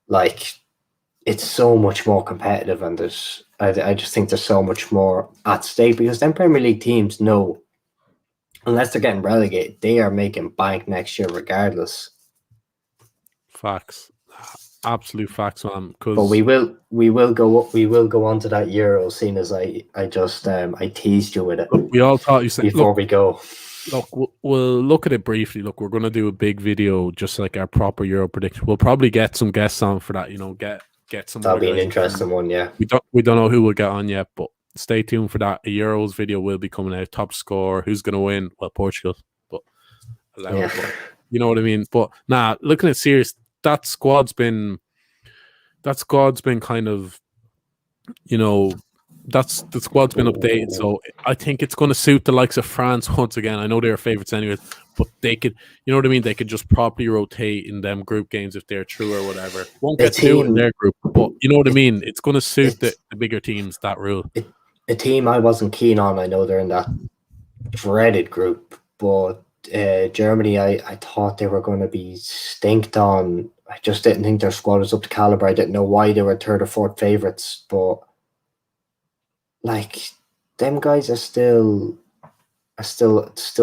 S1: like it's so much more competitive, and I just think there's so much more at stake because then Premier League teams know unless they're getting relegated, they are making bank next year regardless.
S2: Facts. Absolute facts, man.
S1: But we will go on to that Euro, seeing as I teased you with it.
S2: Look, we all thought you said
S1: before we go.
S2: Look, we'll look at it briefly. Look, we're going to do a big video, just like our proper Euro prediction. We'll probably get some guests on for that. You know, get some.
S1: That'll be an interesting one. Yeah,
S2: we don't know who we'll get on yet, but stay tuned for that. A Euros video will be coming out. Top score, who's going to win? Well, Portugal, but you know what I mean. But looking at serious. That squad's been kind of, you know, the squad's been updated. So I think it's going to suit the likes of France once again. I know they're favorites anyway, but they could, you know what I mean? They could just properly rotate in them group games if they're true or whatever. Won't get two in their group, but you know what I mean? It's going to suit the bigger teams, that rule.
S1: A team I wasn't keen on, I know they're in that dreaded group, but Germany, I thought they were going to be stinked on. I just didn't think their squad was up to caliber. I didn't know why they were third or fourth favorites, but like them guys are still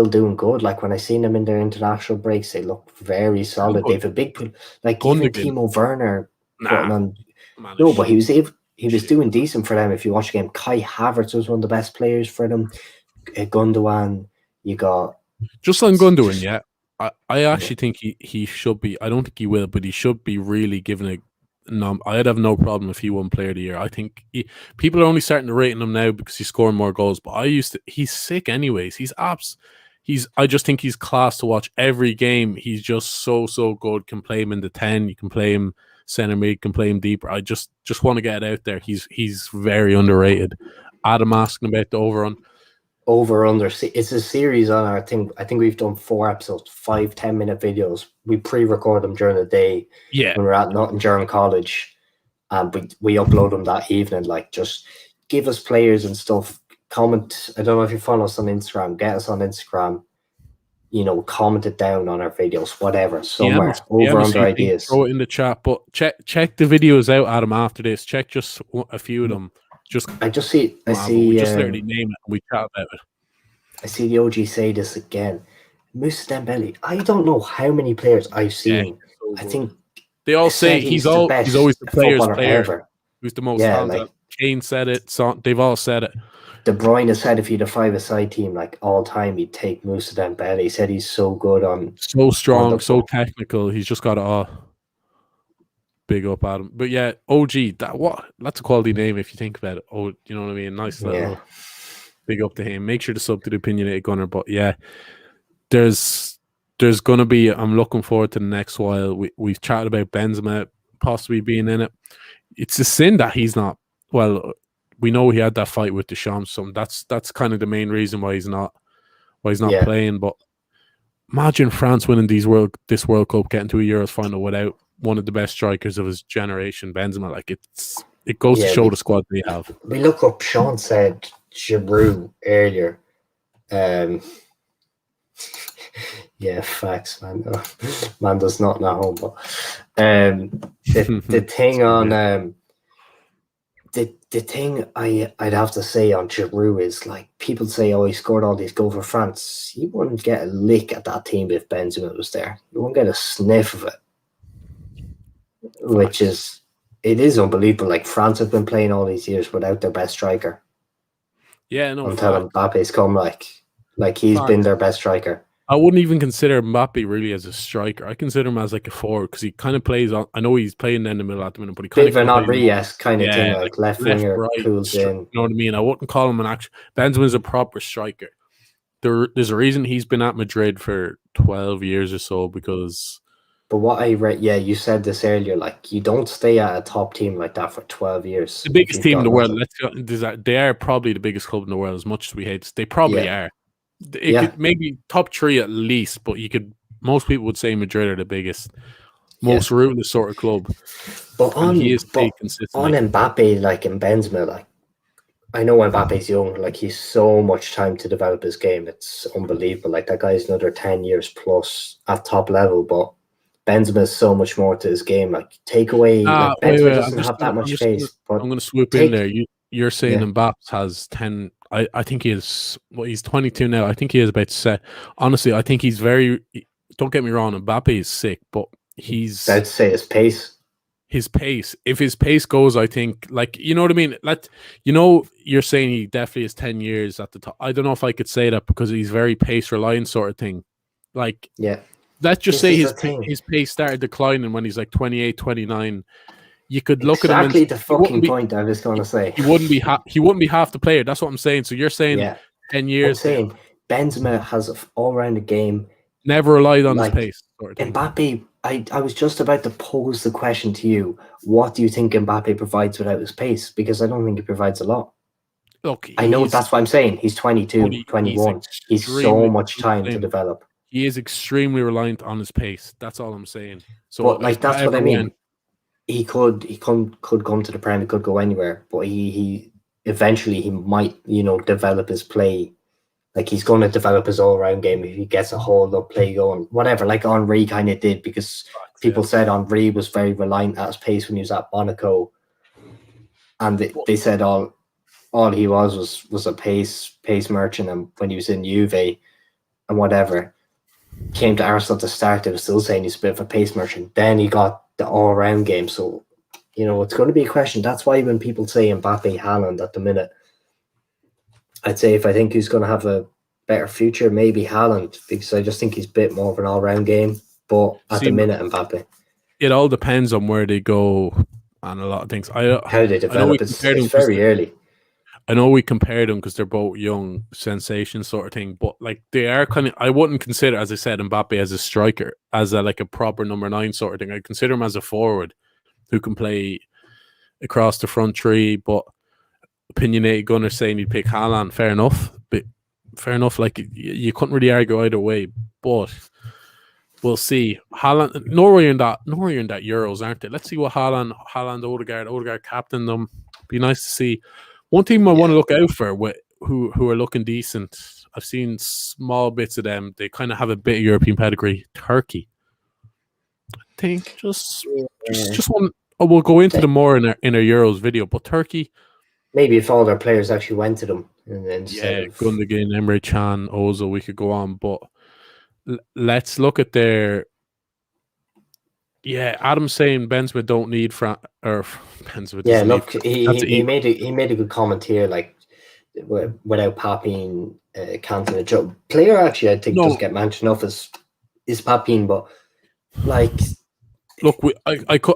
S1: doing good. Like when I seen them in their international breaks, they look very solid. They have a big like even Timo Werner. But he was doing decent for them. If you watch the game, Kai Havertz was one of the best players for them. Gundogan, you got.
S2: Just on Gundogan, yeah. I actually think he should be. I don't think he will, but he should be really given a I'd have no problem if he won Player of the Year. I think people are only starting to rate him now because he's scoring more goals. But he's sick anyways. I just think he's class to watch every game. He's just so good. Can play him in the 10. You can play him center mid. Can play him deeper. I just want to get it out there. He's very underrated. Adam asking about the overrun.
S1: over under. It's a series on our thing. I think we've done 4 episodes, 5-10 minute videos. We pre-record them during the day when we're at nothing during college, and we upload them that evening. Like, just give us players and stuff. Comment. I don't know if you follow us on Instagram. Get us on Instagram. Comment it down on our videos, whatever, somewhere. Over under ideas.
S2: Throw it in the chat, but check the videos out, Adam. After this, check just a few of them. We just literally name it and we chat about it.
S1: I see the OG say this again. Moussa Dembele. I don't know how many players I've seen. I think
S2: they all say he's always the player's player. Ever. Who's the most talented? Like, Kane said it. They've all said it.
S1: De Bruyne said if he had a 5-a-side team like all time, he'd take Moussa Dembele. He said he's so good
S2: so strong, so technical. He's just got it all. Big up Adam. But yeah, OG, that's a quality name if you think about it. Oh, you know what I mean? Nice little big up to him. Make sure to sub to the Opinionated Gunner. But yeah, there's gonna be, I'm looking forward to the next while. We've chatted about Benzema possibly being in it. It's a sin that he's not. Well, we know he had that fight with Deschamps, so that's kind of the main reason why he's not playing. But imagine France winning this World Cup, getting to a Euros final without one of the best strikers of his generation, Benzema. Like, it goes to show the squad they have.
S1: We look up. Sean said Giroud earlier. Yeah, facts, man. Man does not know, but the thing on the thing I'd have to say on Giroud is, like, people say, oh, he scored all these goals for France. You wouldn't get a lick at that team if Benzema was there. You wouldn't get a sniff of it. Which is unbelievable. Like, France have been playing all these years without their best striker.
S2: Yeah, no.
S1: Until Mbappe's come, like he's been their best striker.
S2: I wouldn't even consider Mbappe really as a striker. I consider him as like a forward because he kind of plays on. I know he's playing in the middle at the minute, but he kind of
S1: an Henry-esque kind of thing, like left winger, right, cools in.
S2: You know what I mean? I wouldn't call him an actual. Benzema's a proper striker. There's a reason he's been at Madrid for 12 years or so because.
S1: But what I read, you said this earlier, like, you don't stay at a top team like that for 12 years.
S2: The biggest team in the world. They are probably the biggest club in the world, as much as we hate. They probably are. It could maybe top 3 at least, but most people would say Madrid are the biggest, most ruthless sort of club.
S1: But on Mbappe, like, in Benzema, like, I know Mbappe's young, like, he's so much time to develop his game. It's unbelievable. Like, that guy's another 10 years plus at top level, but Benzema is so much more to his game. Like, take away, Benzema doesn't have that much pace.
S2: I'm going to swoop in there. You're saying Mbappe has 10. I think he is. Well, he's 22 now. I think he is about to say. Honestly, I think he's very. Don't get me wrong. Mbappe is sick, but he's.
S1: I'd say his pace.
S2: His pace. If his pace goes, I think, like, you know what I mean. You're saying he definitely is 10 years at the top. I don't know if I could say that because he's very pace reliant sort of thing. Like, let's just say his pace started declining when he's like 28, 29. You could look at him.
S1: Exactly the fucking point I was going to say.
S2: He wouldn't be half the player. That's what I'm saying. So you're saying 10 years.
S1: I'm saying Benzema has an all-round game.
S2: Never relied on his pace. Sort of
S1: Mbappe, I was just about to pose the question to you. What do you think Mbappe provides without his pace? Because I don't think he provides a lot.
S2: Look,
S1: I know that's what I'm saying. He's 22, 21. He's so much time to develop.
S2: He is extremely reliant on his pace. That's all I'm saying. So,
S1: but, like, that's what I mean. He could come to the Prem. He could go anywhere, but he eventually he might develop his play. Like, he's going to develop his all round game if he gets a hold up play going, whatever. Like Henry kind of did, because people said Henry was very reliant at his pace when he was at Monaco, and they said all he was a pace merchant, and when he was in Juve and whatever, came to Arsenal to start, they were still saying he's a bit of a pace merchant. Then he got the all-round game. So, it's going to be a question. That's why when people say Mbappe, Haaland at the minute, I'd say if I think he's going to have a better future, maybe Haaland, because I just think he's a bit more of an all-round game. But at the minute, Mbappe.
S2: It all depends on where they go and a lot of things.
S1: How they develop is very early.
S2: I know we compared them because they're both young, sensation sort of thing, but, like, they are kind of. I wouldn't consider, as I said, Mbappe as a striker, as a proper number 9 sort of thing. I consider him as a forward who can play across the front 3. But Opinionated Gunner saying he'd pick Haaland, fair enough. But fair enough. Like you couldn't really argue either way, but we'll see. Haaland, Norway in that Euros, aren't they? Let's see what Haaland, Odegaard captain them. Be nice to see. One team I want to look out for who are looking decent. I've seen small bits of them. They kind of have a bit of European pedigree. Turkey. I think just one. Oh, we'll go into them more in our Euros video, but Turkey.
S1: Maybe if all their players actually went to them instead of
S2: Gundogan, Emre Can, Ozil, we could go on, but let's look at their. Yeah, Adam's saying Benzema don't need Benzema.
S1: Yeah, look, he made a good comment here, like without Papine, Cantona, Joe player actually I think does get mentioned off is Papine, but like.
S2: Look, I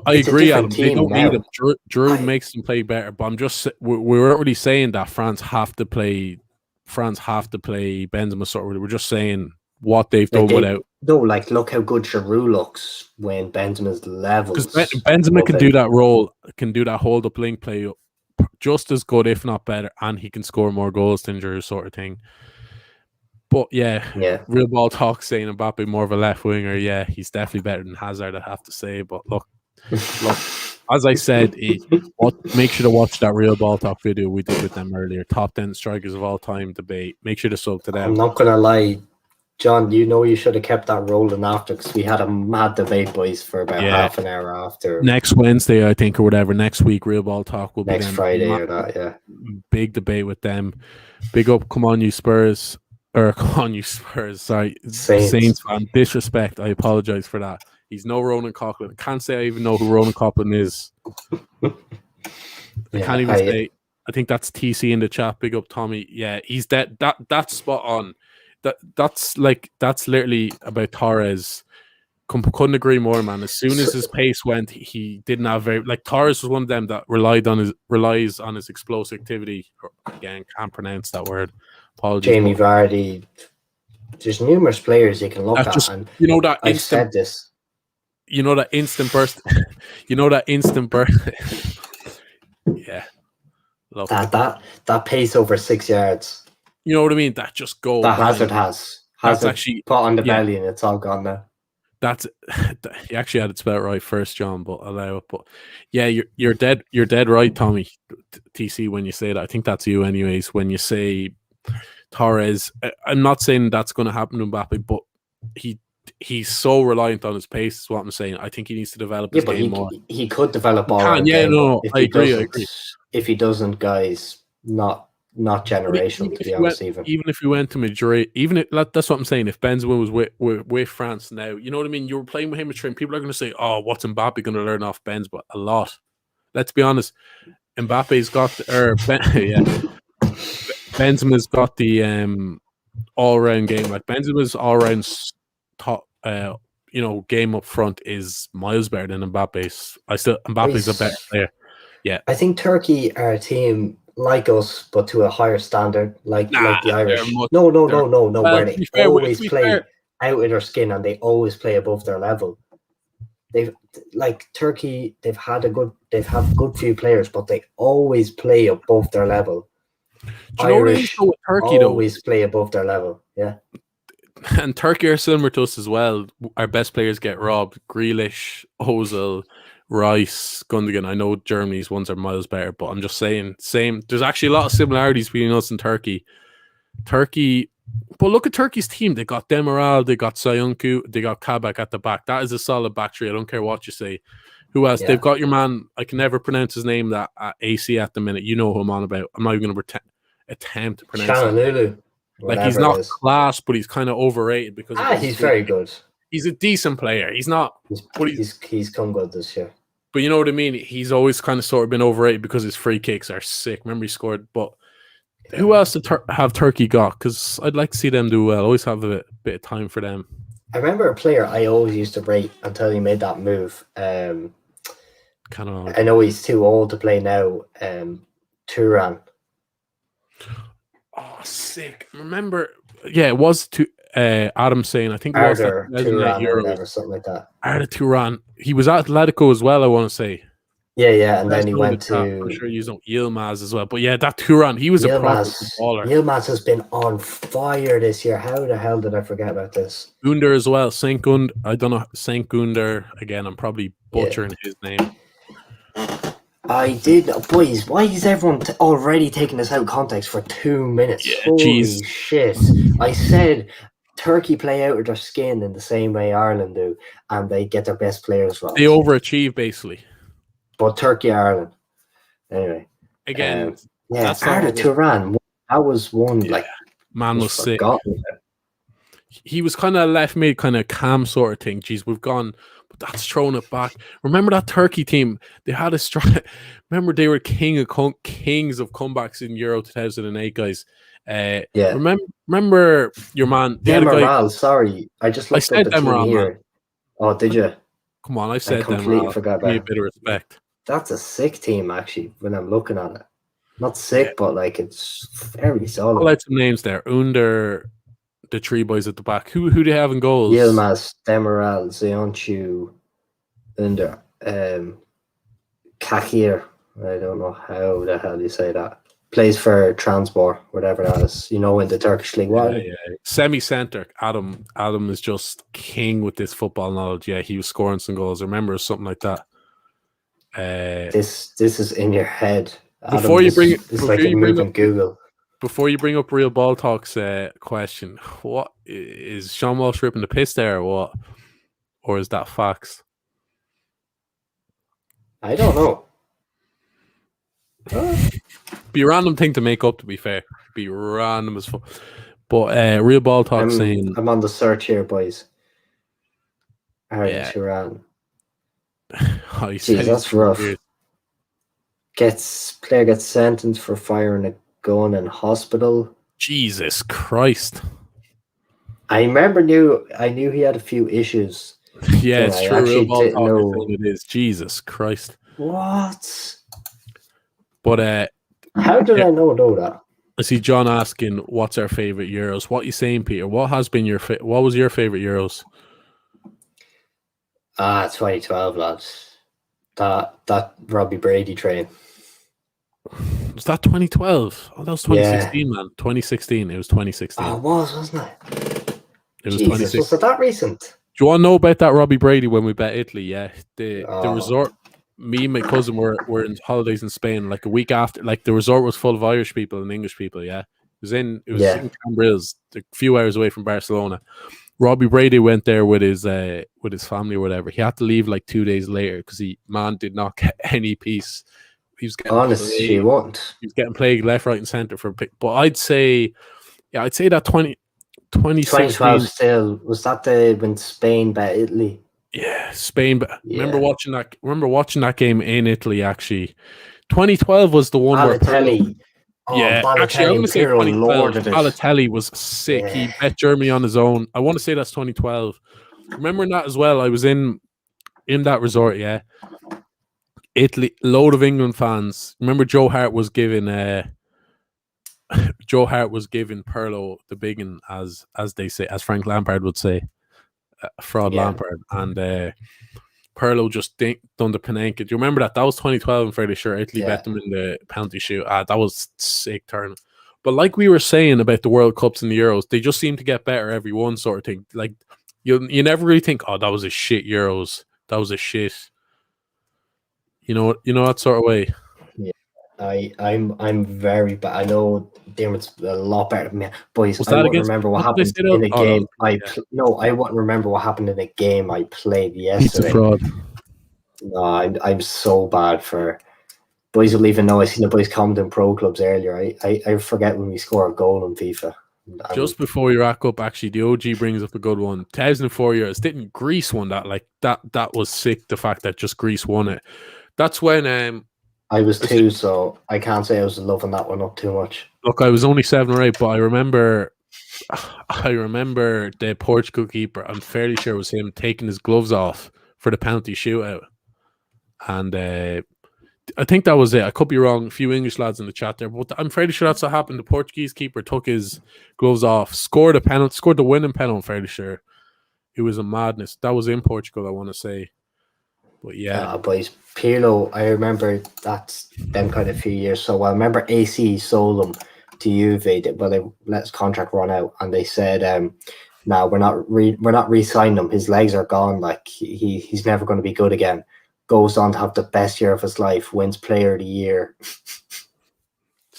S2: agree, Adam. They don't need him. Drew makes them play better, but I'm just we're already saying that France have to play Benzema. Sort of, we're just saying what they've done without.
S1: No, like look how good Giroud looks when Benzema's levels.
S2: Because Benzema can do that role, can do that hold up link play just as good, if not better, and he can score more goals than Giroud, sort of thing. But yeah, real ball talk saying Mbappe more of a left winger. Yeah, he's definitely better than Hazard, I have to say. But look, as I said, make sure to watch that real ball talk video we did with them earlier. Top 10 strikers of all time debate. Make sure to sub to them.
S1: I'm not gonna lie, John. You should have kept that rolling after, because we had a mad debate, boys, for about half an hour after.
S2: Next Wednesday, I think, or whatever. Next week, real ball talk will be
S1: next Friday or that. Yeah,
S2: big debate with them. Big up, come on, you Spurs. Or come on, you Spurs. Sorry, Saints fan. Disrespect. I apologize for that. He's no Ronan Coughlin. I can't say I even know who Ronan Coughlin is. I can't even say. I think that's TC in the chat. Big up, Tommy. Yeah, he's dead. That's spot on. That's literally about Torres. Couldn't agree more, man. As soon as his pace went, he didn't have Torres was one of them that relies on his explosive activity. Again, can't pronounce that word. Apologies.
S1: Jamie Vardy. There's numerous players you can look at, and I've said this.
S2: You know that instant burst. Yeah. Look.
S1: That pace over 6 yards.
S2: You know what I mean? That just goal.
S1: That Hazard has. Hazard actually put on the belly and it's all gone now.
S2: You actually had it spelled right first, John, but allow it. But yeah, you're dead right, Tommy. TC, when you say that, I think that's you anyways. When you say Torres, I'm not saying that's going to happen to Mbappe, but he's so reliant on his pace. Is what I'm saying. I think he needs to develop his game more.
S1: He could develop all.
S2: I agree.
S1: If he doesn't, guys, not generational, to be honest.
S2: Even if he went to Madrid, that's what I'm saying. If Benzema was with France now, you know what I mean. You were playing with him at train. People are going to say, "Oh, what's Mbappe going to learn off Benzema?" A lot. Let's be honest. Mbappe's got Benzema's got the all-round game. Like Benzema's all-round top, game up front is miles better than Mbappe's. Mbappe's a better player. Yeah, I
S1: think Turkey are a team like us, but to a higher standard, like the Irish. No. Where they always play out of their skin and they always play above their level. They've Turkey. They've had good few players, but they always play above their level. Irish Turkey always play above their level. Yeah,
S2: and Turkey are similar to us as well. Our best players get robbed. Grealish, Ozil, Rice, Gundogan. I know Germany's ones are miles better, but I'm just saying, same. There's actually a lot of similarities between us and Turkey. But look at Turkey's team. They got Demiral, they got Sayuncu, they got Kabak at the back. That is a solid back three. I don't care what you say. Who else? Yeah. They've got your man, I can never pronounce his name, that AC at the minute. You know who I'm on about. I'm not even going to attempt to pronounce it. Like, he's not class, but he's kind of overrated because
S1: he's very good.
S2: He's a decent player. He's not.
S1: He's come good this year.
S2: But you know what I mean? He's always kind of sort of been overrated because his free kicks are sick. Remember, he scored. But who else have Turkey got? Because I'd like to see them do well. Always have a bit of time for them.
S1: I remember a player I always used to rate until he made that move. I know he's too old to play now. Turan.
S2: Oh, sick! Remember? Yeah, it was Adam saying. I think it was
S1: Turan or something like that.
S2: Arda Turan. He was at Atletico as well. I want to say.
S1: Yeah, and
S2: Best
S1: then he
S2: known
S1: went
S2: as that. I'm
S1: to
S2: sure you know Yilmaz as well. But yeah, that Turan, he was a proper
S1: Yilmaz.
S2: baller.
S1: Yilmaz has been on fire this year. How the hell did I forget about this?
S2: Gunder as well. Saint Gund. I don't know. Saint Gunder. Again, I'm probably
S1: Yeah.
S2: butchering his name.
S1: I did, boys. Why is everyone already taking this out of context for 2 minutes?
S2: Yeah,
S1: Holy
S2: jeez.
S1: shit! I said Turkey play out of their skin in the same way Ireland do, and they get their best players robbed.
S2: They overachieve basically.
S1: But Turkey, Ireland. Anyway,
S2: Again,
S1: yeah,
S2: that's
S1: Arda Turan. That was one
S2: yeah,
S1: like
S2: man was sick.
S1: forgotten.
S2: He was kind of left mid, kind of calm sort of thing. Geez, we've gone, but that's throwing it back. Remember that Turkey team? They had a strike. Remember they were kings of comebacks in Euro 2008, guys.
S1: Yeah.
S2: Remember your man?
S1: Demiral, sorry, I just looked
S2: said
S1: up the team
S2: Demiral,
S1: here.
S2: man.
S1: Oh, did you?
S2: Come on, I said
S1: completely
S2: Demiral.
S1: forgot
S2: Give me a
S1: about.
S2: bit of respect.
S1: That's a sick team, actually. When I'm looking at it, not sick, but like it's very solid.
S2: I'll let some names there. Under the three boys at the back. Who do they have in goals?
S1: Yilmaz, Demiral, Zionchu, Under, Kakir. I don't know how the hell you say that. Plays for Transport, whatever that is. You know, in the Turkish league. What?
S2: Yeah. Semi-centre. Adam is just king with this football knowledge. Yeah, he was scoring some goals. I remember something like that.
S1: This is in your head.
S2: Before you bring
S1: Google.
S2: Before you bring up Real Ball Talk's question, what is Sean Walsh ripping the piss there, or what? Or is that facts?
S1: I don't know.
S2: Be a random thing to make up. To be fair, be random as fuck. But Real Ball Talk saying
S1: I'm on the search here, boys.
S2: Yeah.
S1: Turan.
S2: Jeez,
S1: that's rough. Weird. Player gets sentenced for firing a gun in hospital.
S2: Jesus Christ!
S1: I knew he had a few issues.
S2: Yeah, it's true. Real Ball Talk it is. Jesus Christ!
S1: What?
S2: But
S1: how did I know that?
S2: I see John asking, "What's our favorite Euros?" What are you saying, Peter? What has been what was your favorite Euros?
S1: 2012, lads. That Robbie Brady train.
S2: Was that 2012? Oh, that was 2016, man. 2016. It was 2016.
S1: Oh, it was, wasn't it?
S2: It was 2016.
S1: Was it that recent?
S2: Do you want to know about that Robbie Brady when we bet Italy? Yeah, the resort. Me and my cousin were in holidays in Spain. Like a week after, like the resort was full of Irish people and English people. Yeah, it was in Cambrils, a few hours away from Barcelona. Robbie Brady went there with his family or whatever. He had to leave like 2 days later because man did not get any peace. He was getting
S1: he won't.
S2: He was getting plagued left, right, and center for. But I'd say that 2012
S1: still was that when Spain bet Italy.
S2: Yeah, Spain. But remember watching that game in Italy. Actually, 2012 was the one
S1: Balotelli.
S2: Where actually, I'm going to say 2012. Balotelli was sick.
S1: Yeah.
S2: He bet Germany on his own. I want to say that's 2012. Remembering that as well, I was in that resort. Yeah, Italy. Load of England fans. Remember, Joe Hart was giving Pirlo the biggin, as they say, as Frank Lampard would say. Fraud Lampard and Pirlo just done the Panenka. Do you remember that? That was 2012. I'm fairly sure Italy bet them in the penalty shoot. That was sick turn. But like we were saying about the World Cups and the Euros, they just seem to get better every one sort of thing. Like you never really think, oh, that was a shit Euros. That was a shit. You know that sort of way.
S1: Yeah, I'm very bad. I know Dermot's a lot better than me, boys. I won't remember what happened in a game. I won't remember what happened in a game I played yesterday.
S2: It's a fraud.
S1: No, I'm so bad for. Boys will even know I seen the boys commenting pro clubs earlier. I forget when we score a goal in FIFA.
S2: Just before you rack up, actually, the OG brings up a good one. 2004 years. Didn't Greece won that? Like that was sick. The fact that just Greece won it. That's when
S1: I was 2, so I can't say I was loving that one up too much.
S2: Look, I was only 7 or 8, but I remember the Portugal keeper. I'm fairly sure it was him taking his gloves off for the penalty shootout, and I think that was it. I could be wrong. A few English lads in the chat there, but I'm fairly sure that's what happened. The Portuguese keeper took his gloves off, scored the winning penalty. I'm fairly sure it was a madness. That was in Portugal, I want to say. But yeah,
S1: boys, Pirlo, I remember that's them kind of few years. So I remember AC sold him to Juve, but they let his contract run out, and they said, "No, we're not re-signing him. His legs are gone. Like he's never going to be good again." Goes on to have the best year of his life, wins Player of the Year.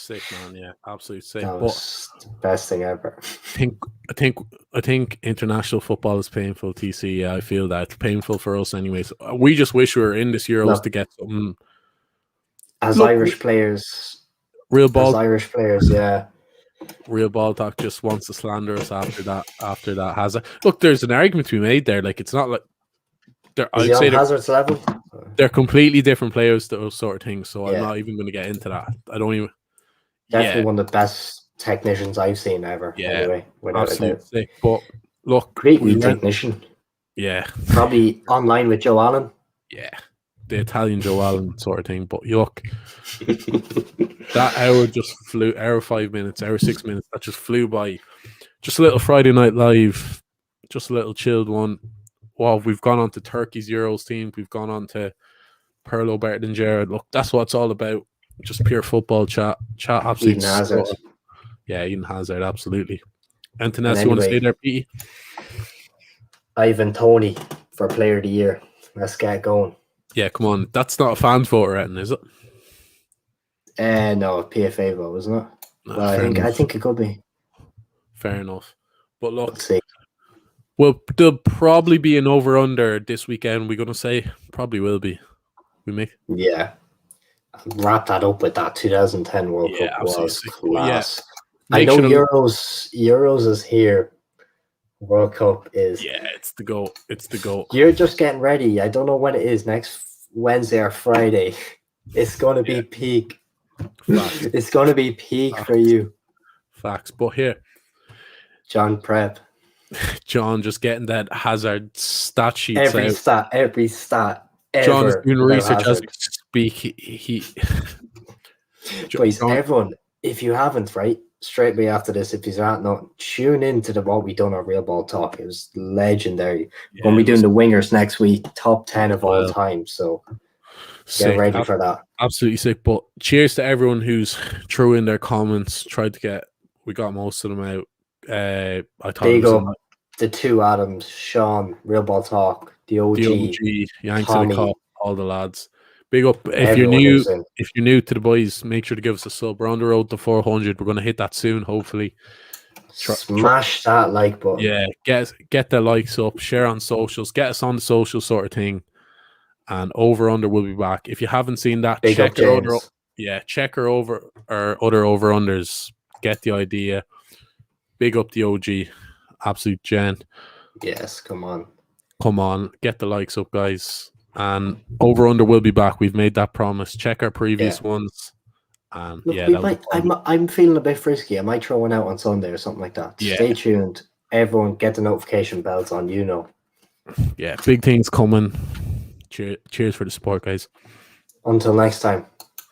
S2: sick, man. Yeah, absolutely sick.
S1: That was the best thing ever.
S2: I think international football is painful. TC, yeah, I feel that it's painful for us, anyways. We just wish we were in this Euros to get something.
S1: As Irish players, yeah.
S2: Real ball talk just wants to slander us after that. After that, Hazard. Look, there's an argument to be made there. Like, it's not like
S1: I'd say Hazard's level.
S2: They're completely different players, those sort of things. So I'm not even going to get into that. I don't even.
S1: Definitely one of the best technicians I've seen ever.
S2: Yeah,
S1: anyway, without a doubt.
S2: Sick. But look,
S1: great technician.
S2: Yeah,
S1: probably online with Joe Allen.
S2: Yeah, the Italian Joe Allen sort of thing. But look, that hour just flew. Hour 5 minutes, hour 6 minutes. That just flew by. Just a little Friday Night Live, just a little chilled one. Wow, we've gone on to Turkey's Euros team. We've gone on to Pirlo, Bart and Gerrard. Look, that's what it's all about. Just pure football chat. Absolutely.
S1: Eden Hazard.
S2: Yeah, Eden Hazard, absolutely. Anything else you want to say there, Petey?
S1: Ivan Toney for Player of the Year. Let's get going.
S2: Yeah, come on. That's not a fans vote or anything, is it?
S1: No, PFA vote, isn't it?
S2: No,
S1: well, I think it could be.
S2: Fair enough. But look,
S1: let's see.
S2: Well, there'll probably be an over-under this weekend, we're going to say. Probably will be. We make.
S1: Yeah. Wrap that up with that 2010 World Cup was class. Yeah. I know Euros is here. World Cup is.
S2: Yeah, it's the goal. It's the goal.
S1: You're just getting ready. I don't know when it is, next Wednesday or Friday. It's going to be peak.
S2: Facts.
S1: It's going to be peak for you.
S2: Facts. But here.
S1: John Prep.
S2: John just getting that Hazard stat sheet.
S1: Every stat.
S2: John is doing research as we speak. He
S1: Please, everyone, if you haven't, right, straight away after this, if you're not, tune into what we done on Real Ball Talk. It was legendary. Yeah, we'll be doing the wingers next week, top 10 of all time. So get ready for that.
S2: Absolutely sick. But cheers to everyone who's threw in their comments, we got most of them out. I thought
S1: there you go. The two Adams, Sean, Real Ball Talk, the OG
S2: Yanks of the Cop, all the lads. Big up. If you're new to the boys, make sure to give us a sub. We're on the road to 400. We're going to hit that soon, hopefully.
S1: Smash that like button.
S2: Yeah, get the likes up, share on socials, get us on the social sort of thing. And over under will be back. If you haven't seen that, check our other over unders. Get the idea. Big up the OG. Absolute gent.
S1: Yes, come
S2: on, get the likes up, guys. And over under will be back. We've made that promise. Check our previous ones. And look,
S1: I'm feeling a bit frisky. I might throw one out on Sunday or something like that. Yeah. Stay tuned. Everyone, get the notification bells on.
S2: Yeah, big things coming. Cheers for the support, guys.
S1: Until next time.